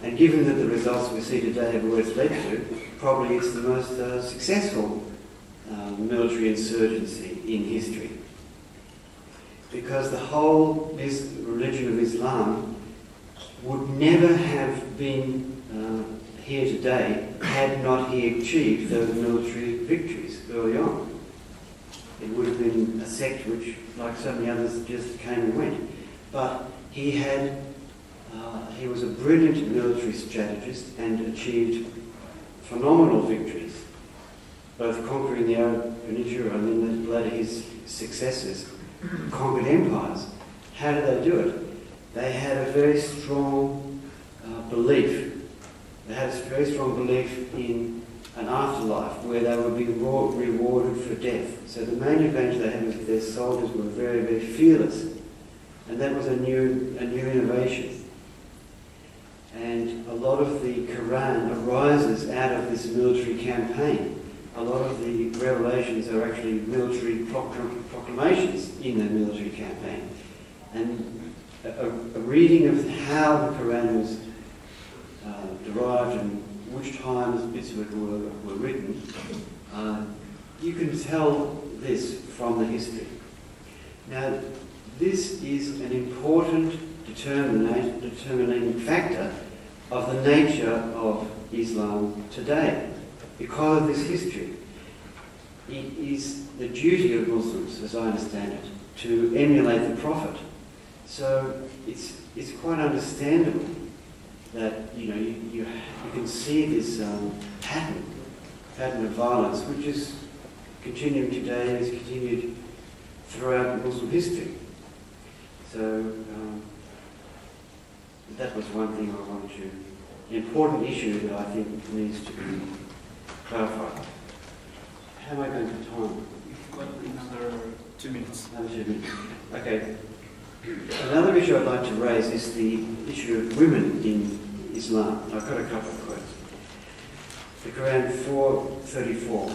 Speaker 5: And given that the results we see today have where it's led to, probably it's the most successful military insurgency in history. Because the whole religion of Islam would never have been here today had not he achieved those military victories early on. It would have been a sect which, like so many others, just came and went. But he was a brilliant military strategist and achieved phenomenal victories, both conquering the Arab Peninsula and then later his successors conquered empires. How did they do it? They had a very strong belief. They had a very strong belief in an afterlife where they would be rewarded for death. So the main advantage they had was that their soldiers were very, very fearless. And that was a new innovation. And a lot of the Quran arises out of this military campaign. A lot of the revelations are actually military proclamations in the military campaign. And a reading of how the Quran was derived and which times bits of it were written, you can tell this from the history. Now, this is an important determining factor of the nature of Islam today. Because of this history, it is the duty of Muslims, as I understand it, to emulate the Prophet. So it's quite understandable that you can see this pattern of violence, which is continuing today and has continued throughout Muslim history. So that was one thing I wanted to, an important issue that I think needs to be clarified. How am I going for time?
Speaker 6: You've got another 2 minutes.
Speaker 5: Another 2 minutes. Okay. Another issue I'd like to raise is the issue of women in Islam. I've got a couple of quotes. The Quran 4:34.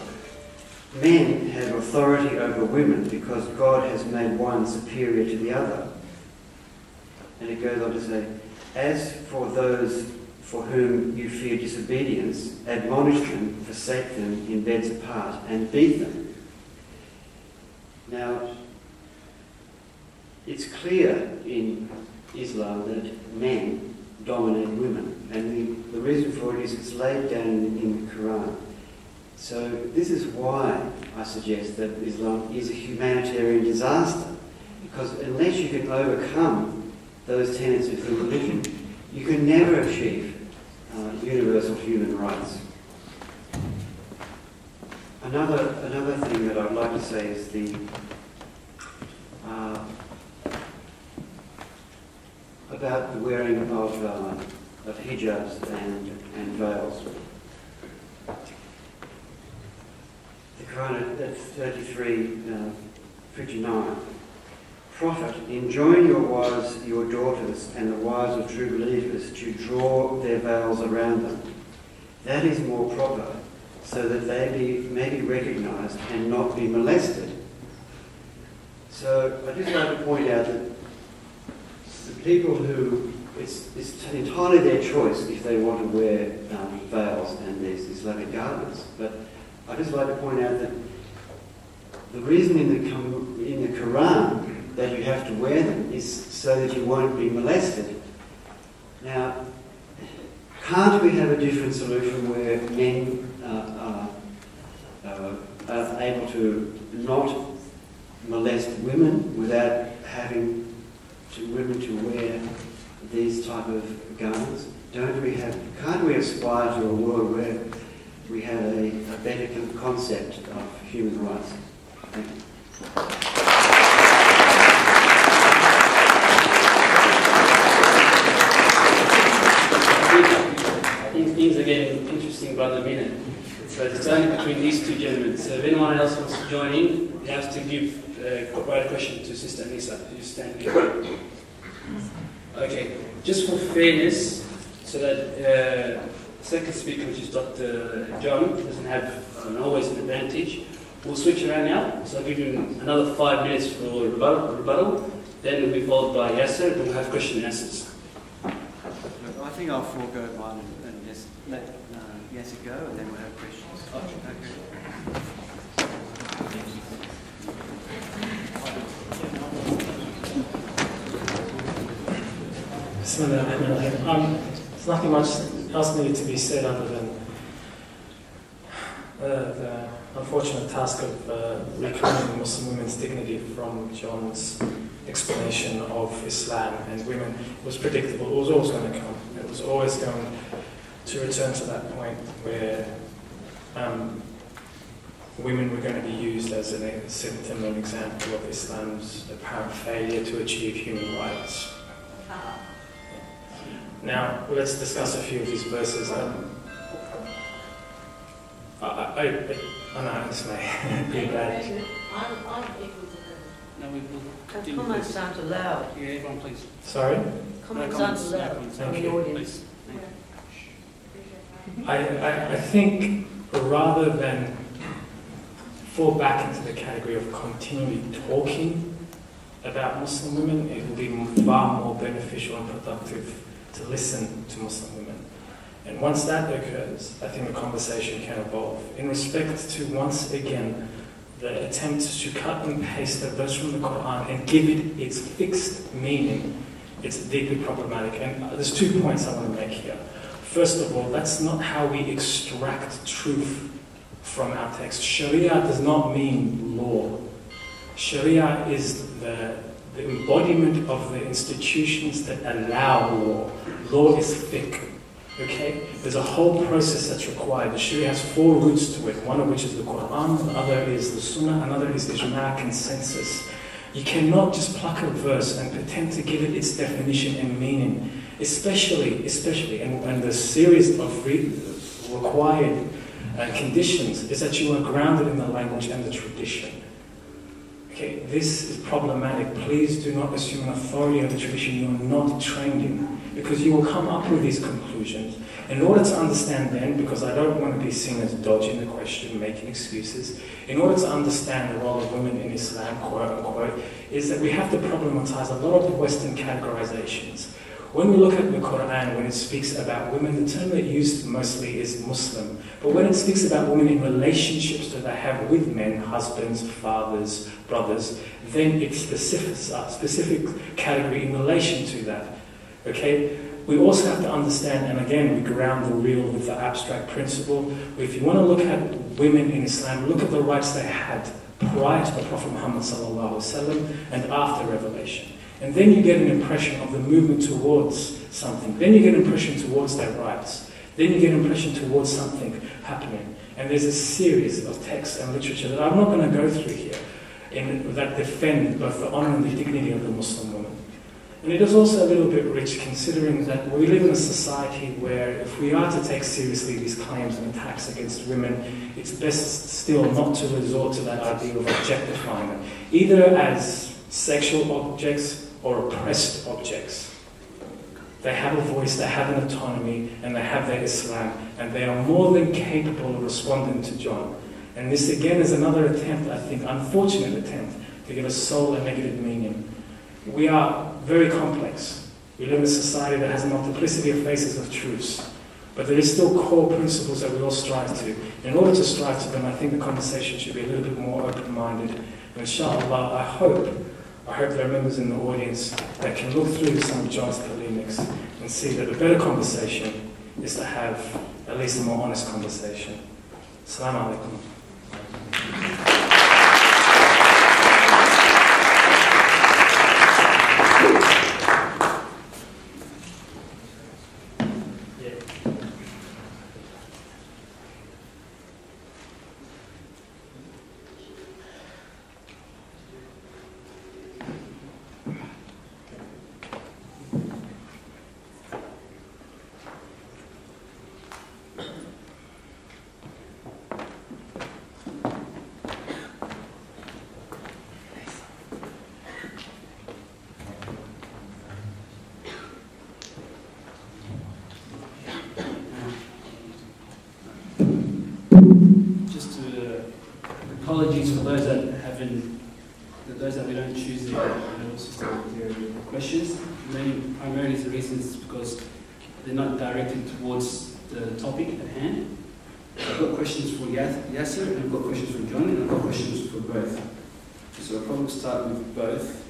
Speaker 5: Men have authority over women because God has made one superior to the other. And it goes on to say, as for those for whom you fear disobedience, admonish them, forsake them in beds apart, and beat them. Now, it's clear in Islam that men dominate women, and the reason for it is it's laid down in the Quran. So this is why I suggest that Islam is a humanitarian disaster, because unless you can overcome those tenets of the religion, you can never achieve universal human rights. Another thing that I'd like to say is about the wearing of hijabs and veils. The Quran at 33:59. Prophet, enjoin your wives, your daughters, and the wives of true believers to draw their veils around them. That is more proper, so that they may be recognised and not be molested. So I'd just like to point out that the people who, it's entirely their choice if they want to wear veils and these Islamic garments, but I'd just like to point out that the reason in the Quran that you have to wear them is so that you won't be molested. Now, can't we have a different solution where men are able to not molest women without having women to wear these type of garments? Can't we aspire to a world where we have a better concept of human rights? Thank you.
Speaker 1: Things are getting interesting by the minute. So it's only between these two gentlemen. So if anyone else wants to join in, you have to give a right question to Sister Nisa, who's standing here. Okay, just for fairness, so that second speaker, which is Dr. John, doesn't have always an advantage. We'll switch around now, so I'll give you another 5 minutes for rebuttal. Then it'll be followed by Yasser, and we'll have question and answers.
Speaker 6: I think I'll forego mine and just let Yasser go, and then we'll have questions.
Speaker 4: There's nothing much else needed to be said other than the unfortunate task of reclaiming Muslim women's dignity from John's explanation of Islam and women. It was predictable. It was always going to come. It was always going to return to that point where women were going to be used as a symptom, example of Islam's apparent failure to achieve human rights. Now, let's discuss a few of these verses. I know this may be bad.
Speaker 7: I'm equal to her.
Speaker 6: No, we will.
Speaker 7: Comments aren't allowed.
Speaker 6: Yeah, everyone, please.
Speaker 4: Sorry?
Speaker 7: Comments aren't allowed from the audience.
Speaker 4: I think rather than fall back into the category of continually talking about Muslim women, it will be far more beneficial and productive to listen to Muslim women. And once that occurs, I think the conversation can evolve. In respect to, once again, the attempt to cut and paste a verse from the Quran and give it its fixed meaning, it's deeply problematic. And there's 2 points I want to make here. First of all, that's not how we extract truth from our text. Sharia does not mean law. Sharia is the embodiment of the institutions that allow law. Law is fiqh. Okay? There's a whole process that's required. The Sharia has 4 roots to it, one of which is the Quran, the other is the Sunnah, another is Ijma' consensus. You cannot just pluck a verse and pretend to give it its definition and meaning, especially, and the series of required conditions is that you are grounded in the language and the tradition. Okay, this is problematic. Please do not assume an authority of the tradition you are not trained in, because you will come up with these conclusions. In order to understand then, because I don't want to be seen as dodging the question, making excuses, in order to understand the role of women in Islam, quote unquote, is that we have to problematize a lot of the Western categorizations. When we look at the Quran, when it speaks about women, the term that used mostly is Muslim. But when it speaks about women in relationships that they have with men, husbands, fathers, brothers, then it specifics a specific category in relation to that. Okay? We also have to understand, and again, we ground the real with the abstract principle. If you want to look at women in Islam, look at the rights they had prior to the Prophet Muhammad ﷺ and after revelation. And then you get an impression of the movement towards something. Then you get an impression towards their rights. Then you get an impression towards something happening. And there's a series of texts and literature that I'm not going to go through here that defend both the honor and the dignity of the Muslim woman. And it is also a little bit rich, considering that we live in a society where if we are to take seriously these claims and attacks against women, it's best still not to resort to that idea of objectifying them, either as sexual objects or oppressed objects. They have a voice, they have an autonomy, and they have their Islam, and they are more than capable of responding to John. And this again is another attempt, I think, unfortunate attempt, to give a soul a negative meaning. We are very complex. We live in a society that has a multiplicity of faces of truths, but there is still core principles that we all strive to. In order to strive to them, I think the conversation should be a little bit more open-minded. And inshallah, I hope there are members in the audience that can look through some of John's polemics and see that a better conversation is to have at least a more honest conversation. Assalamu alaikum.
Speaker 8: apologies for those that we don't choose their questions. Primarily the reason is because they're not directed towards the topic at hand. I've got questions for Yasser, and I've got questions for John, and I've got questions for both. So I'll probably start with both.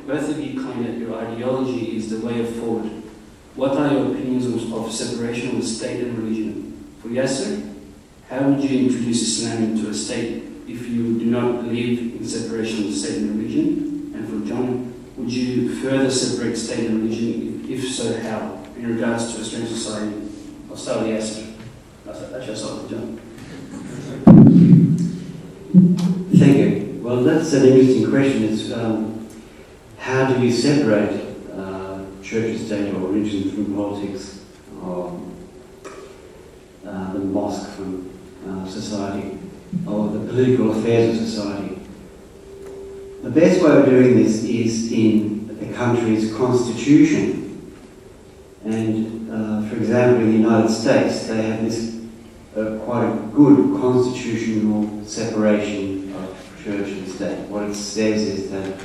Speaker 8: Both of you claim that your ideology is the way forward. What are your opinions of separation of state and religion? For Yasser, how would you introduce Islam into a state if you do not believe in separation of state and religion? And for John, would you further separate state and religion? If so, how? In regards to Australian society? I'll start with Yasser. Actually, I'll start with John.
Speaker 5: Thank you. Well, that's an interesting question. It's how do you separate church, state, or religion from politics, or the mosque from society, or the political affairs of society? The best way of doing this is in the country's constitution. And for example, in the United States, they have this quite a good constitutional separation of church and state. What it says is that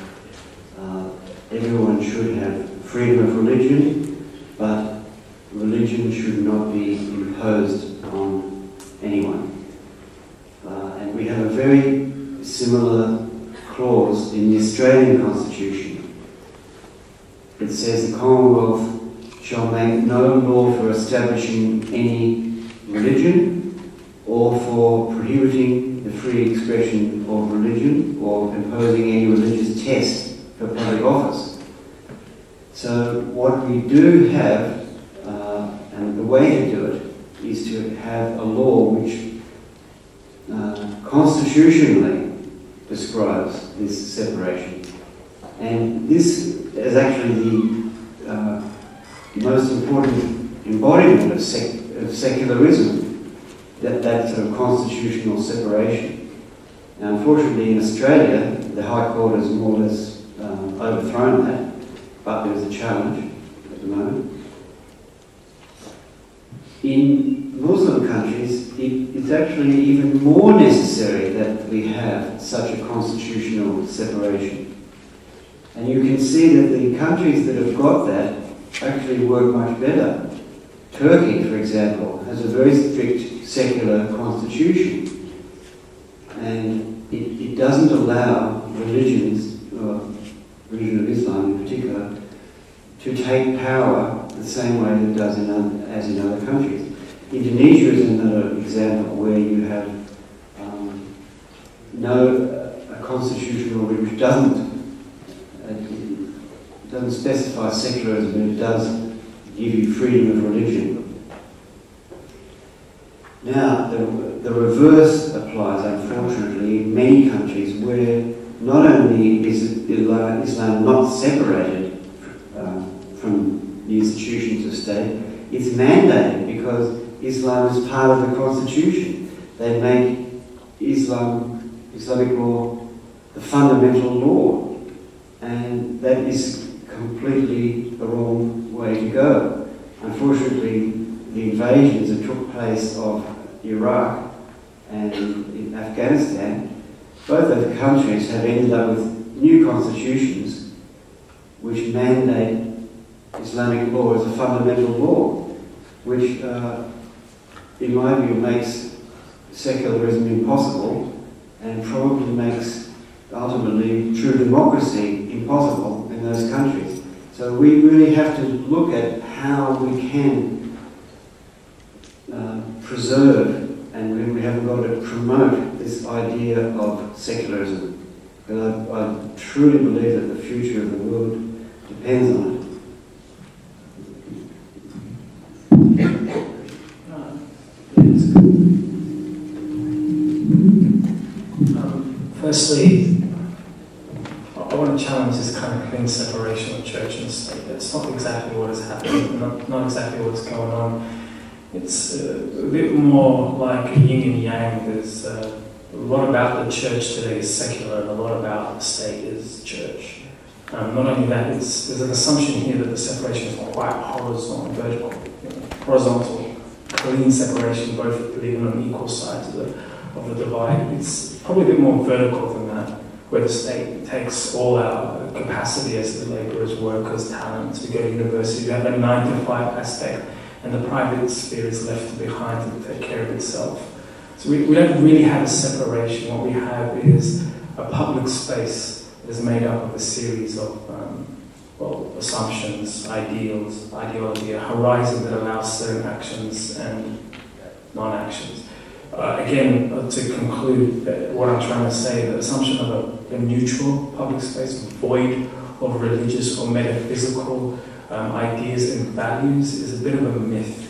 Speaker 5: everyone should have freedom of religion, but religion should not be imposed on anyone. And we have a very similar clause in the Australian Constitution. It says the Commonwealth shall make no law for establishing any religion or for prohibiting the free expression of religion or imposing any religious test for public office. So what we do have, and the way to do it, is to have a law which constitutionally describes this separation. And this is actually the most important embodiment of secularism, that sort of constitutional separation. Now, unfortunately, in Australia, the High Court has more or less overthrown that, but there's a challenge at the moment. In Muslim countries, it's actually even more necessary that we have such a constitutional separation. And you can see that the countries that have got that actually work much better. Turkey, for example, has a very strict secular constitution, and it doesn't allow religions, or religion of Islam in particular, to take power the same way that it does as in other countries. Indonesia is another example where you have a constitutional which doesn't specify secularism, but it does give you freedom of religion. Now, the reverse applies, unfortunately, in many countries where not only is Islam not separated from the institutions of state, it's mandated because Islam is part of the constitution. They make Islamic law the fundamental law, and that is completely the wrong way to go. Unfortunately, the invasions that took place of Iraq and in Afghanistan, both those countries have ended up with new constitutions which mandate Islamic law as a fundamental law, which, in my view, makes secularism impossible and probably makes, ultimately, true democracy impossible in those countries. So we really have to look at how we can preserve, and we haven't got to promote this idea of secularism. Because I truly believe that the future of the world depends on it.
Speaker 4: Firstly, I want to challenge this kind of clean separation of church and state. That's not exactly what is happening, not exactly what's going on. It's a bit more like yin and yang. There's a lot about the church today is secular, and a lot about the state is church. Not only that, there's an assumption here that the separation is quite horizontal, vertical, horizontal, clean separation, both living on equal sides of the divide. It's probably a bit more vertical than that, where the state takes all our capacity as the labourers, workers, talents. We go to university, we have a 9-to-5 aspect, and the private sphere is left behind to take care of itself. So we don't really have a separation. What we have is a public space that is made up of a series of assumptions, ideals, ideology, a horizon that allows certain actions and non-actions. Again, to conclude, what I'm trying to say, the assumption of a neutral public space, void of religious or metaphysical ideas and values, is a bit of a myth,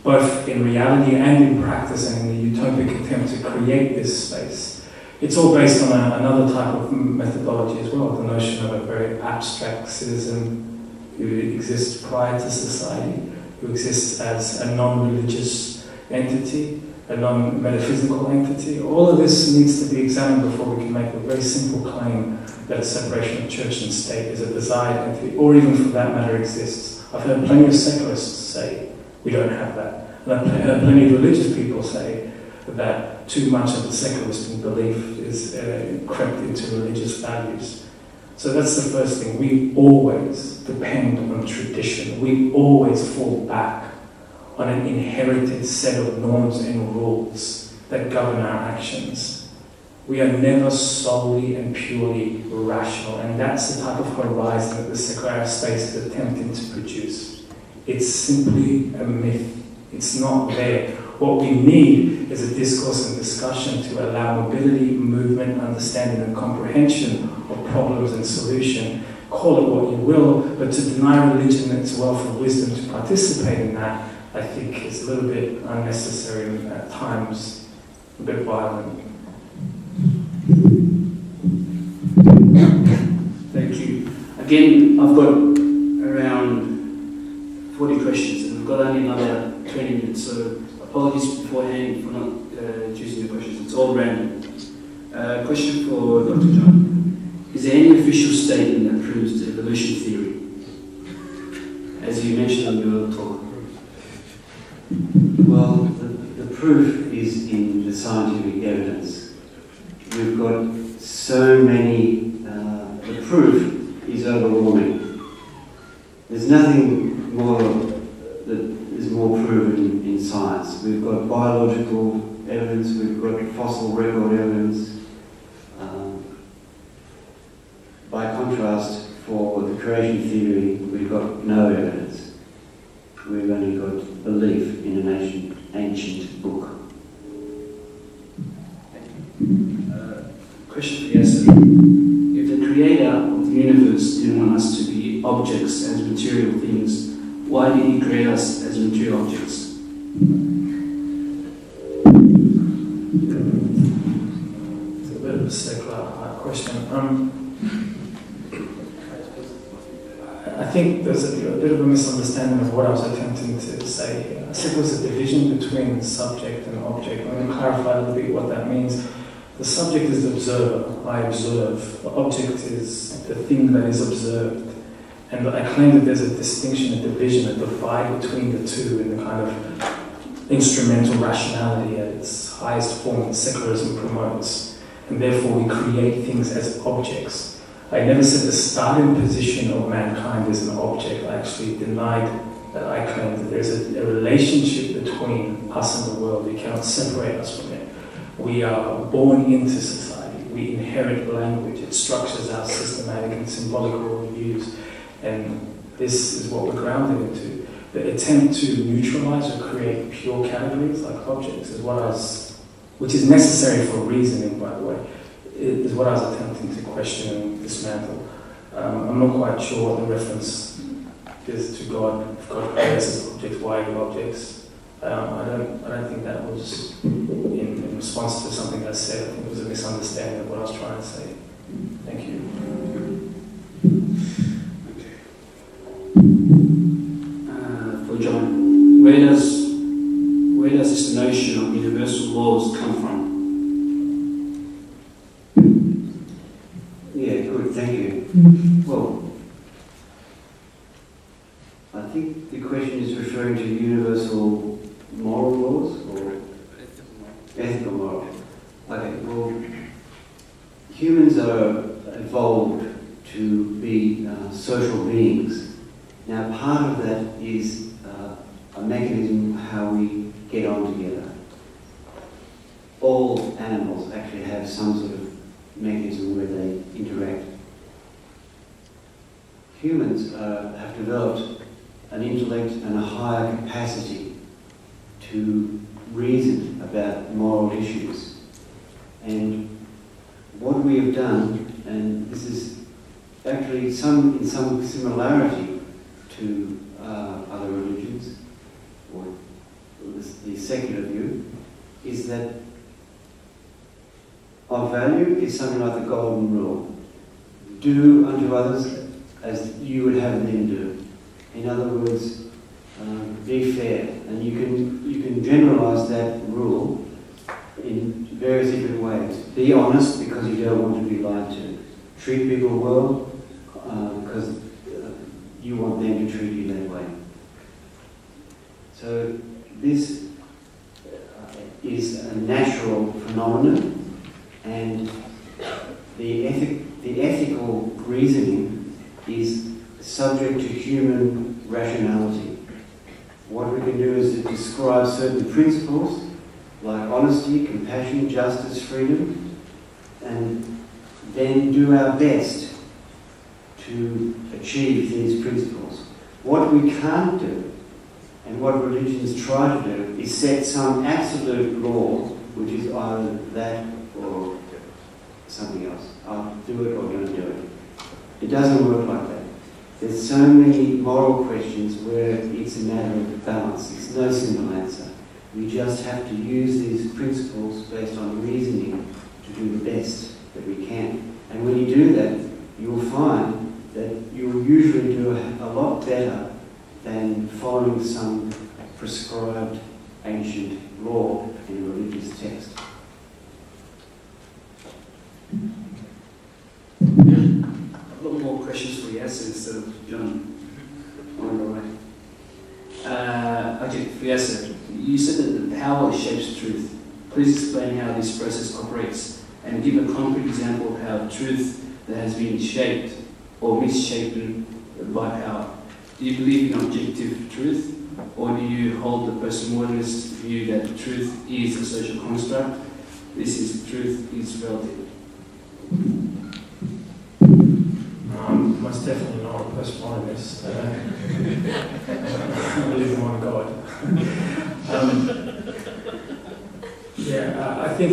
Speaker 4: both in reality and in practice, and in the utopic attempt to create this space. It's all based on another type of methodology as well, the notion of a very abstract citizen who exists prior to society, who exists as a non-religious entity, a non-metaphysical entity. All of this needs to be examined before we can make a very simple claim that a separation of church and state is a desired entity, or even for that matter exists. I've heard plenty of secularists say we don't have that. And I've heard plenty of religious people say that too much of the secularist belief is crept into religious values. So that's the first thing. We always depend on tradition. We always fall back on an inherited set of norms and rules that govern our actions. We are never solely and purely rational, and that's the type of horizon that the secular space is attempting to produce. It's simply a myth. It's not there. What we need is a discourse and discussion to allow mobility, movement, understanding and comprehension of problems and solution. Call it what you will, but to deny religion its wealth of wisdom to participate in that, I think is a little bit unnecessary and at times a bit violent.
Speaker 8: Thank you. Again, I've got around 40 questions, and we've got only another 20 minutes, so apologies beforehand for not choosing the questions. It's all random. Question for Dr. John. Is there any official statement that proves the evolution theory, as you mentioned in your talk?
Speaker 5: Well, the proof is in the scientific evidence. We've got so many, the proof is overwhelming. There's nothing more that is more proven in science. We've got biological evidence, we've got fossil record evidence. By contrast, for the creation theory, we've got no evidence. We've only got belief in an ancient book.
Speaker 8: Question for Yasser. If the creator of the universe didn't want us to be objects as material things, why did he create us as material objects?
Speaker 4: It's a bit of a secular question. I think there's a bit of a misunderstanding of what I was attempting to say here. I said there's a division between subject and object. I'm going to clarify a little bit what that means. The subject is the observer. I observe. The object is the thing that is observed. And I claim that there's a distinction, a division, a divide between the two in the kind of instrumental rationality at its highest form that secularism promotes. And therefore we create things as objects. I never said the starting position of mankind is an object. I actually denied that. I claimed that there's a relationship between us and the world. We cannot separate us from it. We are born into society. We inherit language. It structures our systematic and symbolic worldviews. And this is what we're grounded into. The attempt to neutralize or create pure categories like objects is what I was, which is necessary for reasoning, by the way, is what I was attempting to question and dismantle. I'm not quite sure what the reference is to God. If God creates as objects, why are you objects? I don't think that was in response to something I said. I think it was a misunderstanding of what I was trying to say. Thank you.
Speaker 5: Yeah, good, thank you. Well, I think the question is referring to universal moral laws or ethical morals. Okay, well, humans are evolved to be social beings. Now, part of that is a mechanism how we get on together. All animals actually have some sort of mechanism where they interact. Humans have developed an intellect and a higher capacity to reason about moral issues. And what we have done, and this is actually in some similarity to other religions, or the secular view, is that our value is something like the golden rule. Do unto others as you would have them do. In other words, be fair. And you can generalize that rule in various different ways. Be honest because you don't want to be lied to. Treat people well because you want them to treat you that way. So this is a natural phenomenon, and the ethical reasoning is subject to human rationality. What we can do is to describe certain principles like honesty, compassion, justice, freedom, and then do our best to achieve these principles. What we can't do, and what religions try to do, is set some absolute law, which is either that or something else. I'll do it or don't do it. It doesn't work like that. There's so many moral questions where it's a matter of balance. It's no simple answer. We just have to use these principles based on reasoning to do the best that we can. And when you do that, you will find that you'll usually do a lot better than following some prescribed ancient law in a religious text.
Speaker 8: I've got more questions for Yasser instead of John. On the way. Okay, for Yasser, you said that the power shapes truth. Please explain how this process operates and give a concrete example of how truth that has been shaped or misshapen by power. Do you believe in objective truth, or do you hold the postmodernist view that truth is a social construct? This is truth is relative.
Speaker 4: Most definitely not a postmodernist. I believe in one God. I think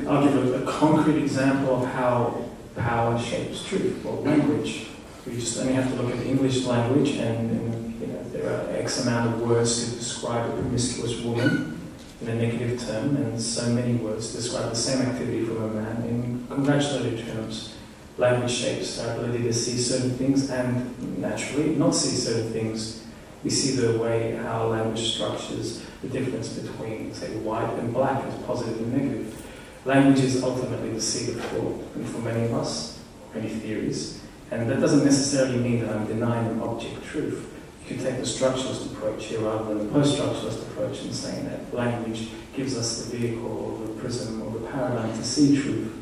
Speaker 4: I'll give a concrete example of how power shapes truth. Well, language. We just only have to look at the English language, and there are X amount of words to describe a promiscuous woman in a negative term, and so many words describe the same activity from a man in congratulatory terms. Language shapes our ability to see certain things and naturally not see certain things. We see the way how language structures the difference between, say, white and black as positive and negative. Language is ultimately the seed of thought, and for many of us, many theories. And that doesn't necessarily mean that I'm denying an object truth. You can take the structuralist approach here rather than the post-structuralist approach and saying that language gives us the vehicle or the prism or the paradigm to see truth.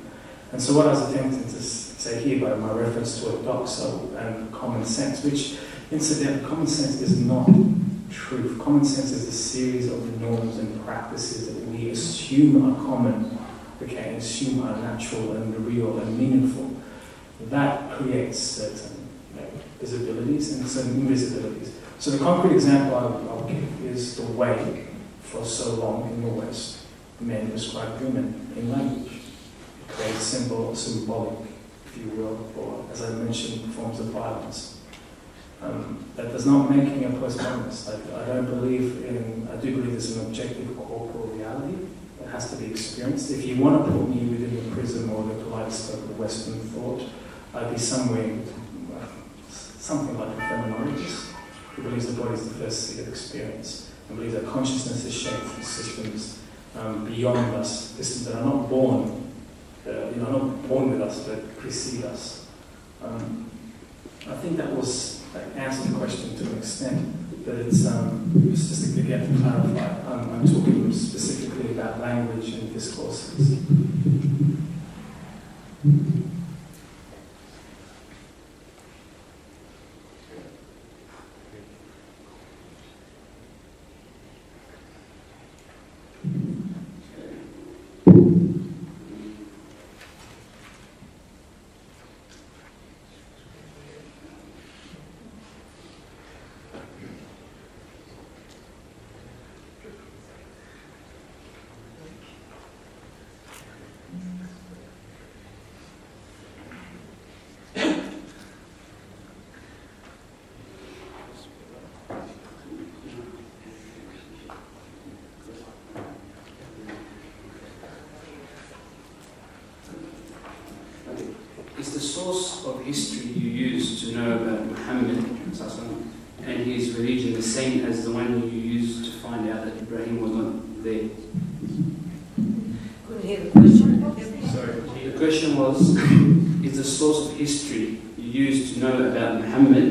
Speaker 4: And so what I was attempting to say here by my reference to a doxa and common sense, which incidentally, common sense is not truth. Common sense is a series of norms and practices that we assume are common, okay, assume are natural and real and meaningful. That creates certain visibilities and certain invisibilities. So the concrete example I'll give is the way, for so long in the West, men describe women in language. It creates symbolic, if you will, or, as I mentioned, forms of violence. That does not make me a postmodernist. I don't believe in, I do believe there's an objective corporal reality that has to be experienced. If you want to put me within the prism or the kaleidoscope of Western thought, I'd be somewhere, something like a phenomenologist who believes the body is the first seat of experience and believes that consciousness is shaped from systems beyond us, systems that are not born, not born with us, but precede us. I think that answered the question to an extent, but it's just again to clarify, I'm talking specifically about language and discourses.
Speaker 8: Is the source of history you use to know about Muhammad and his religion the same as the one you used to find out that Ibrahim was not there?
Speaker 7: Couldn't hear the question.
Speaker 8: Sorry. The question was, is the source of history you used to know about Muhammad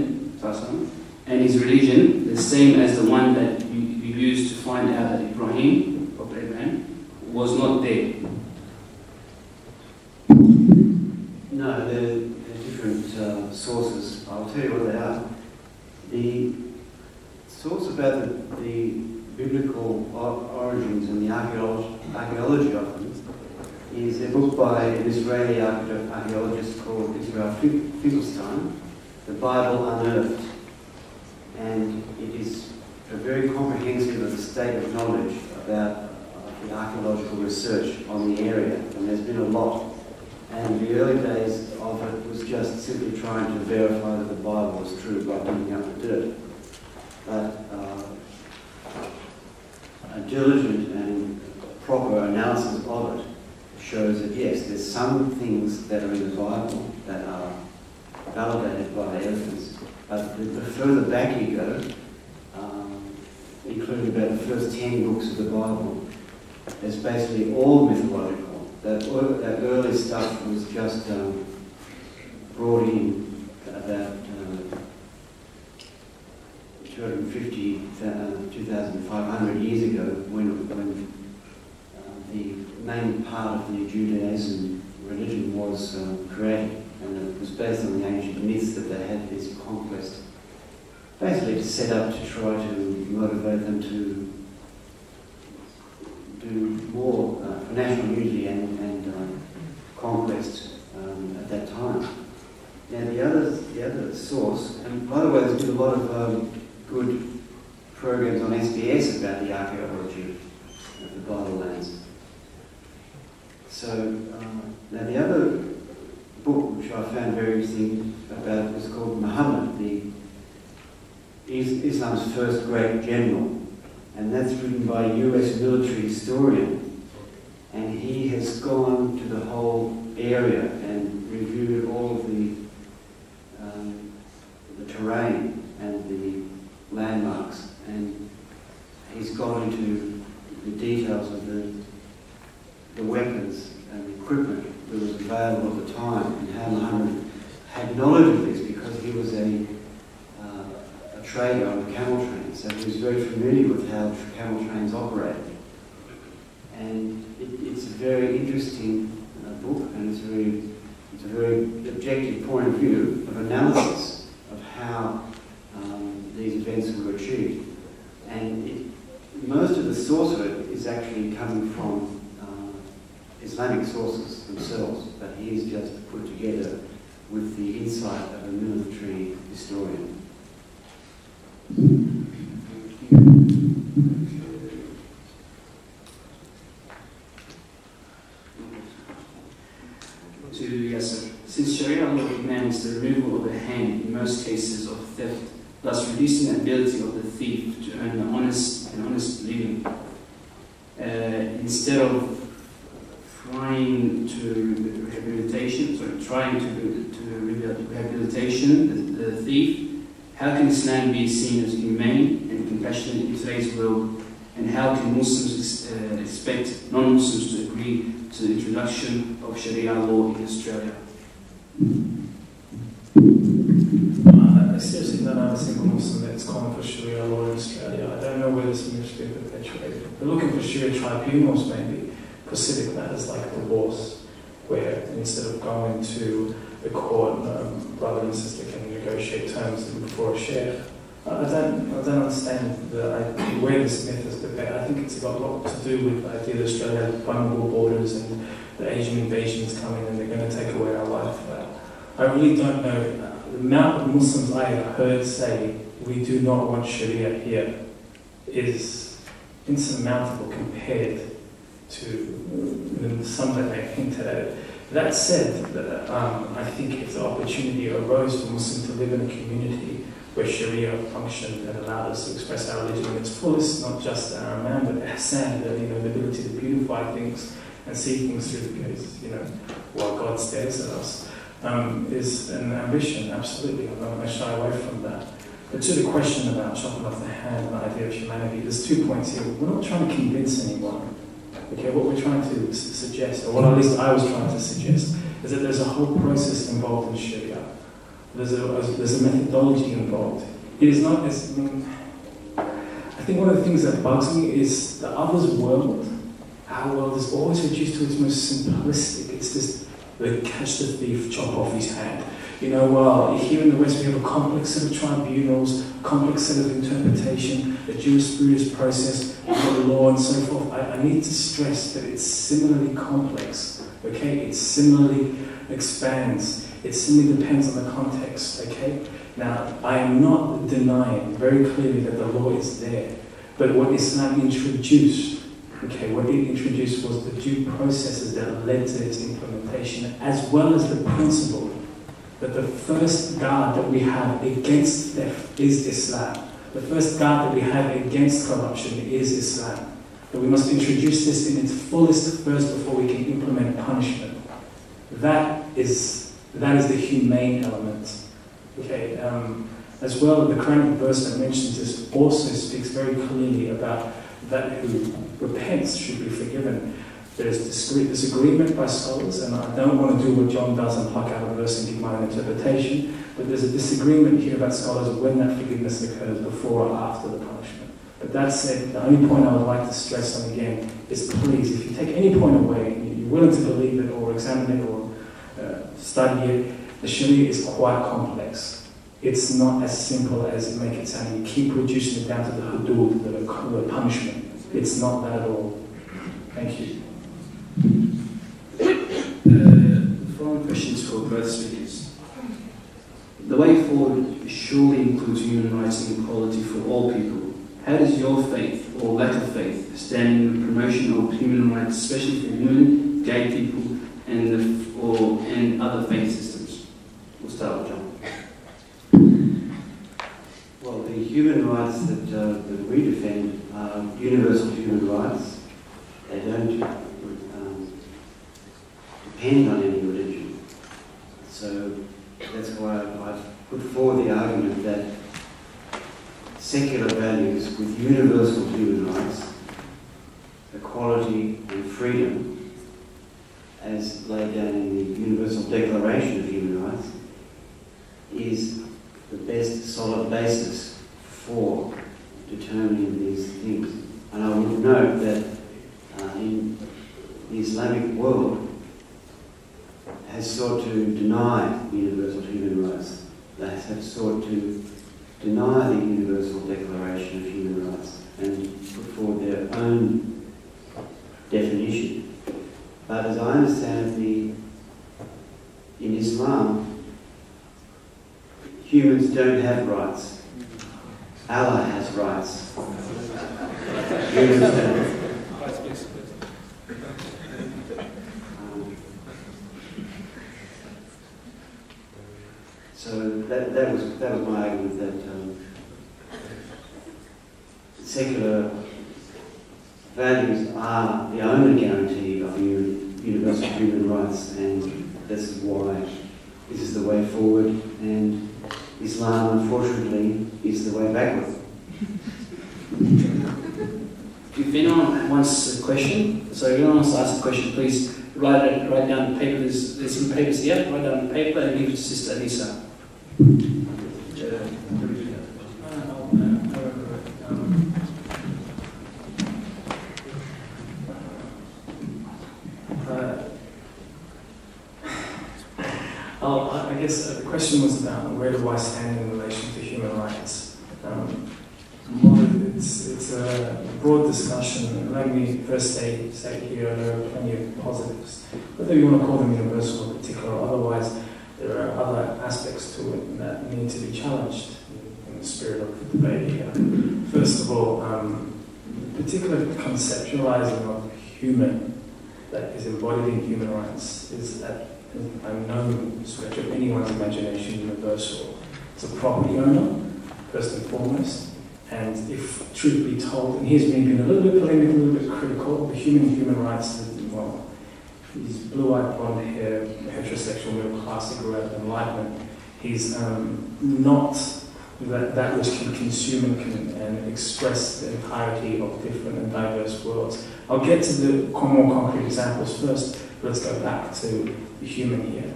Speaker 8: and his religion the same as the one that you used to find out that Ibrahim was not there?
Speaker 5: No, they're different sources. I'll tell you what they are. The source about the biblical origins and the archaeology of them is a book by an Israeli archaeologist called Israel Finkelstein, The Bible Unearthed. And it is a very comprehensive of the state of knowledge about the archaeological research on the area, and there's been a lot. And the early days of it was just simply trying to verify that the Bible was true by digging up the dirt. But a diligent and proper analysis of it shows that yes, there's some things that are in the Bible that are validated by evidence. But the further back you go, including about the first 10 books of the Bible, it's basically all mythological. That early stuff was just brought in about 250, 2,500 years ago when the main part of the Judaism religion was created, and it was based on the ancient myths that they had this conquest, basically to set up to try to motivate them to do more for national unity and conquest at that time. Now the other source, and by the way, there's been a lot of good programs on SBS about the archaeology of the Bible lands. So now the other book which I found very interesting about was called Muhammad, Islam's first great general. And that's written by a US military historian. And he has gone to the whole area and reviewed all of the terrain and the landmarks. And he's gone into the details of the weapons and equipment that was available at the time, and how Muhammad had knowledge of this because he was a trader on the camel train, so he was very familiar with how camel trains operated. And it's a very interesting book, and it's a very objective point of view of analysis of how these events were achieved. And most of the source of it is actually coming from Islamic sources themselves, but he's just put together with the insight of a military historian.
Speaker 8: To Yasser. Since Sharia law demands the removal of a hand in most cases of theft, thus reducing the ability of the thief to earn an honest living, instead of trying to rehabilitation the thief, how can Islam be seen as humane and compassionate in today's world, and how can Muslims expect non-Muslims to agree to the introduction of Sharia law in Australia?
Speaker 4: that's calling for Sharia law in Australia. I don't know whether this is being perpetuated. They're looking for Sharia tribunals maybe for civic matters like divorce, where instead of going to the court, brother and sister can negotiate terms before a sheikh. I don't understand where this myth is developed. I think it's got a lot to do with the idea that Australia has vulnerable borders and the Asian invasion is coming and they're going to take away our life. I really don't know. The amount of Muslims I have heard say we do not want Sharia here is insurmountable compared to some that they hinted at it. That said, I think if the opportunity arose for Muslims to live in a community where Sharia functioned and allowed us to express our religion in its fullest, not just our man, but ihsan, the ability to beautify things and see things through the gaze, while God stares at us, is an ambition, absolutely. I'm not going to shy away from that. But to the question about chopping off the hand and the idea of humanity, there's 2 points here. We're not trying to convince anyone. Okay, what we're trying to suggest, or what at least I was trying to suggest, is that there's a whole process involved in Sharia. There's a methodology involved. It is not as, I think one of the things that bugs me is the other's world, our world is always reduced to its most simplistic. It's just, catch the thief, chop off his hand. Well, here in the West we have a complex set of tribunals, complex set of interpretation, a jurisprudence process, we've got the law and so forth. I need to stress that it's similarly complex, okay? It similarly expands. It similarly depends on the context, okay? Now, I am not denying very clearly that the law is there, but what Islam introduced, okay, what it introduced was the due processes that led to its implementation, as well as the principle that the first guard that we have against theft is Islam. The first guard that we have against corruption is Islam. That we must introduce this in its fullest first before we can implement punishment. That is the humane element. Okay. As well, the Quranic verse that mentions this also speaks very clearly about that who repents should be forgiven. There's disagreement by scholars, and I don't want to do what John does and pluck out a verse and give my own interpretation, but there's a disagreement here about scholars when that forgiveness occurs, before or after the punishment. But that said, the only point I would like to stress on again is please, if you take any point away, and you're willing to believe it or examine it or study it, the Sharia is quite complex. It's not as simple as you make it sound. You keep reducing it down to the hudud, the punishment. It's not that at all. Thank you.
Speaker 8: The following question is for both speakers. The way forward surely includes human rights and equality for all people. How does your faith, or lack of faith, stand in the promotion of human rights, especially for women, gay people, and other faith systems? We'll start with John.
Speaker 5: Well, the human rights that we defend are universal human rights. They don't depend on any religion. So that's why I've put forward the argument that secular values with universal human rights, equality and freedom, as laid down in the Universal Declaration of Human Rights, is the best solid basis for determining these things. And I would note that in the Islamic world has sought to deny universal human rights. They have sought to deny the Universal Declaration of Human Rights and put forward their own definition. But as I understand it, in Islam, humans don't have rights. Allah has rights. Humans don't. So that was my argument, that secular values are the only guarantee of universal human rights, and this is why this is the way forward, and Islam, unfortunately, is the way backward.
Speaker 8: If anyone wants a question, so if anyone wants to ask a question, please write down the paper. There's some papers here. Write down the paper and give it to Sister Anissa.
Speaker 4: I guess the question was about where do I stand in relation to human rights. It's a broad discussion. Let me first say here there are plenty of positives, whether you want to call them universal or particular or otherwise. There are other aspects to it that need to be challenged in the spirit of the debate here. First of all, particular conceptualizing of human that is embodied in human rights is at no stretch of anyone's imagination universal. It's a property owner, first and foremost, and if truth be told, and here's me being a little bit polemic, a little bit critical, the human rights, well, he's blue-eyed, blonde hair, heterosexual, middle class, he grew up in enlightenment. He's not that which can consume and express the entirety of different and diverse worlds. I'll get to the more concrete examples first. Let's go back to the human here.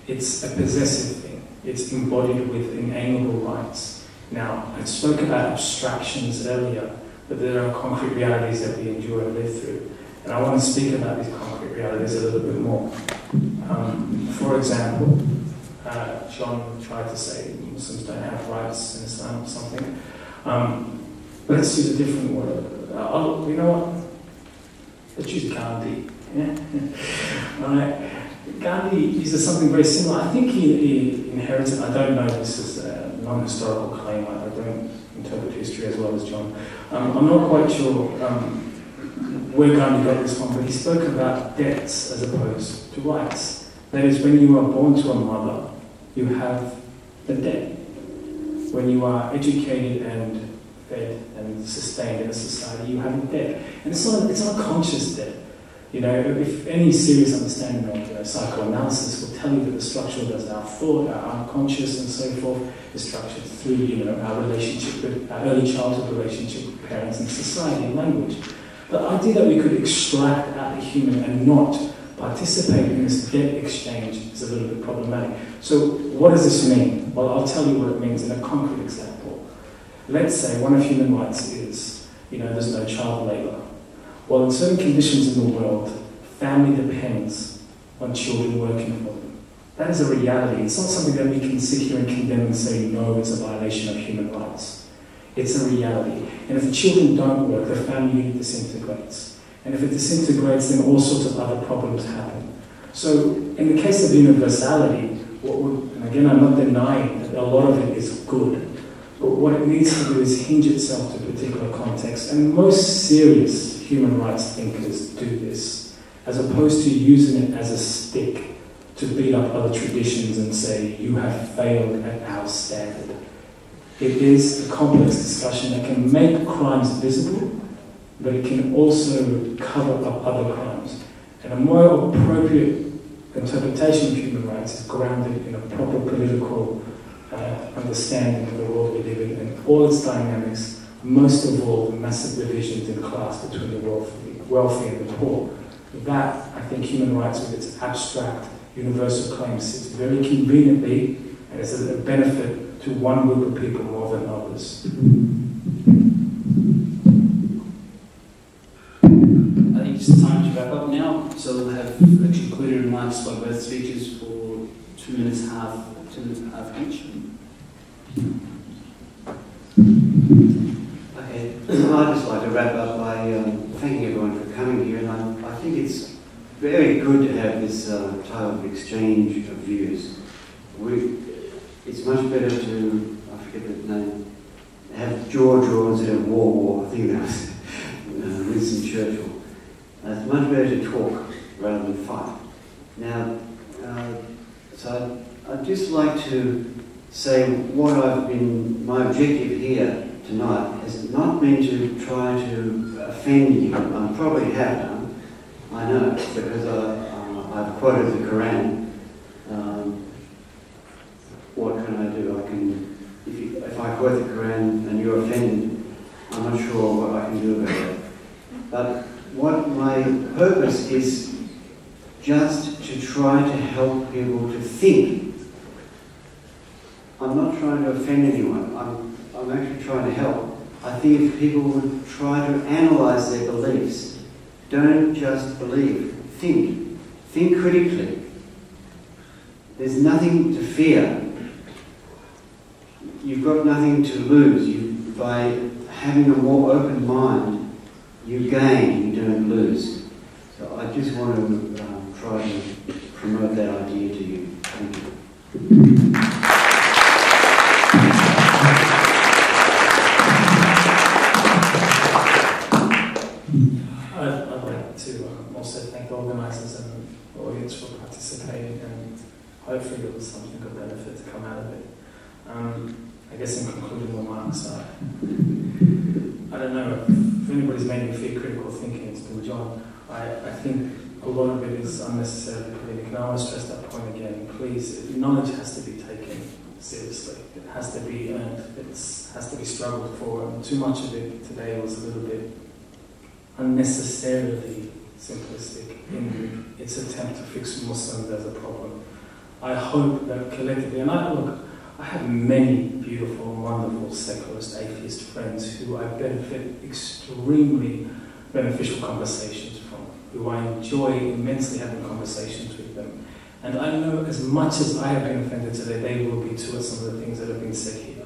Speaker 4: It's a possessive thing. It's embodied with inalienable rights. Now, I spoke about abstractions earlier, but there are concrete realities that we endure and live through. And I want to speak about these concrete realities a little bit more. For example, John tried to say Muslims don't have rights in Islam or something. Let's use a different word. You know what? Let's use Gandhi. Yeah? Right. Gandhi uses something very similar. I think he inherited, I don't know, this is a non-historical claim, I don't interpret history as well as John. I'm not quite sure where Gandhi got this from, but he spoke about debts as opposed to rights. That is, when you are born to a mother, you have a debt. When you are educated and fed and sustained in a society, you have a debt. And it's not a conscious debt. You know, if any serious understanding of psychoanalysis will tell you that the structure of our thought, our unconscious and so forth is structured through, our relationship with our early childhood relationship with parents and society and language. The idea that we could extract out the human and not participate in this debt exchange is a little bit problematic. So what does this mean? Well, I'll tell you what it means in a concrete example. Let's say one of human rights is, there's no child labour. Well, in certain conditions in the world, family depends on children working for them. That is a reality. It's not something that we can sit here and condemn and say, no, it's a violation of human rights. It's a reality. And if the children don't work, the family unit disintegrates. And if it disintegrates, then all sorts of other problems happen. So, in the case of universality, and again, I'm not denying that a lot of it is good, but what it needs to do is hinge itself to a particular context. And most serious human rights thinkers do this, as opposed to using it as a stick to beat up other traditions and say, you have failed at our standard. It is a complex discussion that can make crimes visible, but it can also cover up other crimes. And a more appropriate interpretation of human rights is grounded in a proper political understanding of the world we live in and all its dynamics, most of all the massive divisions in class between the wealthy and the poor. That, I think, human rights with its abstract universal claims sits very conveniently and is a benefit to one group of people more than others.
Speaker 8: I think it's time to wrap up now. So we'll have concluded remarks by both speakers for 2 minutes and a half each.
Speaker 5: Okay, I'd just like to wrap up by thanking everyone for coming here, and I think it's very good to have this type of exchange of views. It's much better to, I forget the name, have draw instead of war. I think that was Winston Churchill. It's much better to talk rather than fight. Now, so I'd just like to say my objective here tonight has not been to try to offend you. I probably have done, I know, because I've quoted the Quran. What can I do? If I quote the Quran and you're offended, I'm not sure what I can do about it. But what my purpose is just to try to help people to think. I'm not trying to offend anyone. I'm actually trying to help. I think if people would try to analyse their beliefs, don't just believe, think critically, there's nothing to fear. You've got nothing to lose. By having a more open mind, you gain, you don't lose. So I just want to try and promote that idea to you. Thank you.
Speaker 4: I'd like to also thank the organisers and the audience for participating, and hopefully there was something of benefit to come out of it. I guess in concluding remarks, I don't know if anybody's made me feel critical thinking, it's been John. I think a lot of it is unnecessarily political. I always stress that point again. Please, knowledge has to be taken seriously. It has to be earned. It has to be struggled for. And too much of it today was a little bit unnecessarily simplistic in its attempt to fix Muslims as a problem. I hope that collectively, and I have many beautiful and wonderful secularist atheist friends who I benefit extremely beneficial conversations from, who I enjoy immensely having conversations with them. And I know as much as I have been offended today, they will be too at some of the things that have been said here.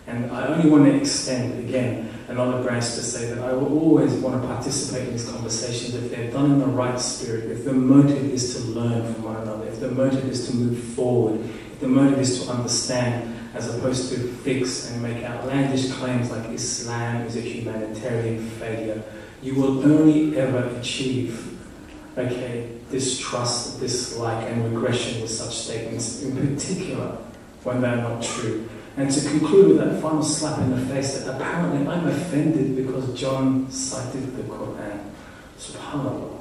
Speaker 4: And I only want to extend, again, another branch to say that I will always want to participate in these conversations if they're done in the right spirit, if the motive is to learn from one another, if the motive is to move forward, if the motive is to understand as opposed to fix and make outlandish claims like Islam is a humanitarian failure. You will only ever achieve, distrust, dislike and regression with such statements, in particular when they're not true. And to conclude with that final slap in the face that apparently I'm offended because John cited the Quran. SubhanAllah.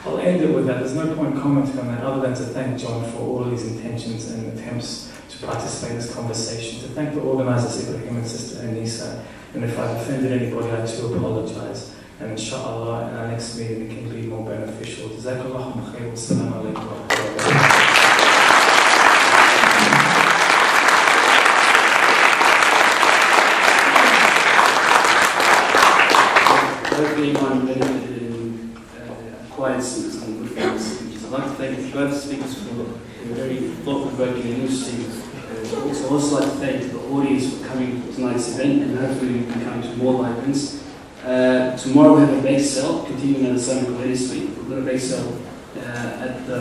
Speaker 4: I'll end it with that. There's no point commenting on that other than to thank John for all his intentions and attempts to participate in this conversation, to thank the organisers, Ibrahim and Sister Anisa, and if I've offended anybody, I too apologise. And inshaAllah, in our next meeting, it can be more beneficial. Jazakallahu khair, wassalamu alaikum wa rahmatullahi.
Speaker 8: Hopefully everyone benefited in acquired some good things. I'd like to thank both speakers for a very thought-provoking and interesting. I'd also like to thank the audience for coming to tonight's event, and hopefully we can come to more live events. Tomorrow we have a bake sale, continuing at the Islamic Awareness week. We've got a bake sale at the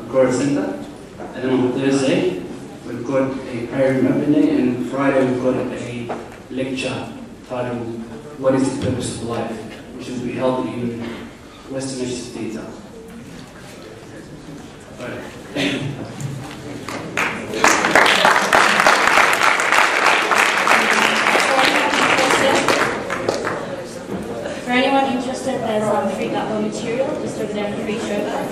Speaker 8: Agora Centre, and then on Thursday we've got a prayer room open day, and Friday we've got a lecture titled "What is the Purpose of Life?" which will be held in Western Masjid Theatre. Alright, thank you.
Speaker 7: For anyone interested, there's free download material just over there in the free show box.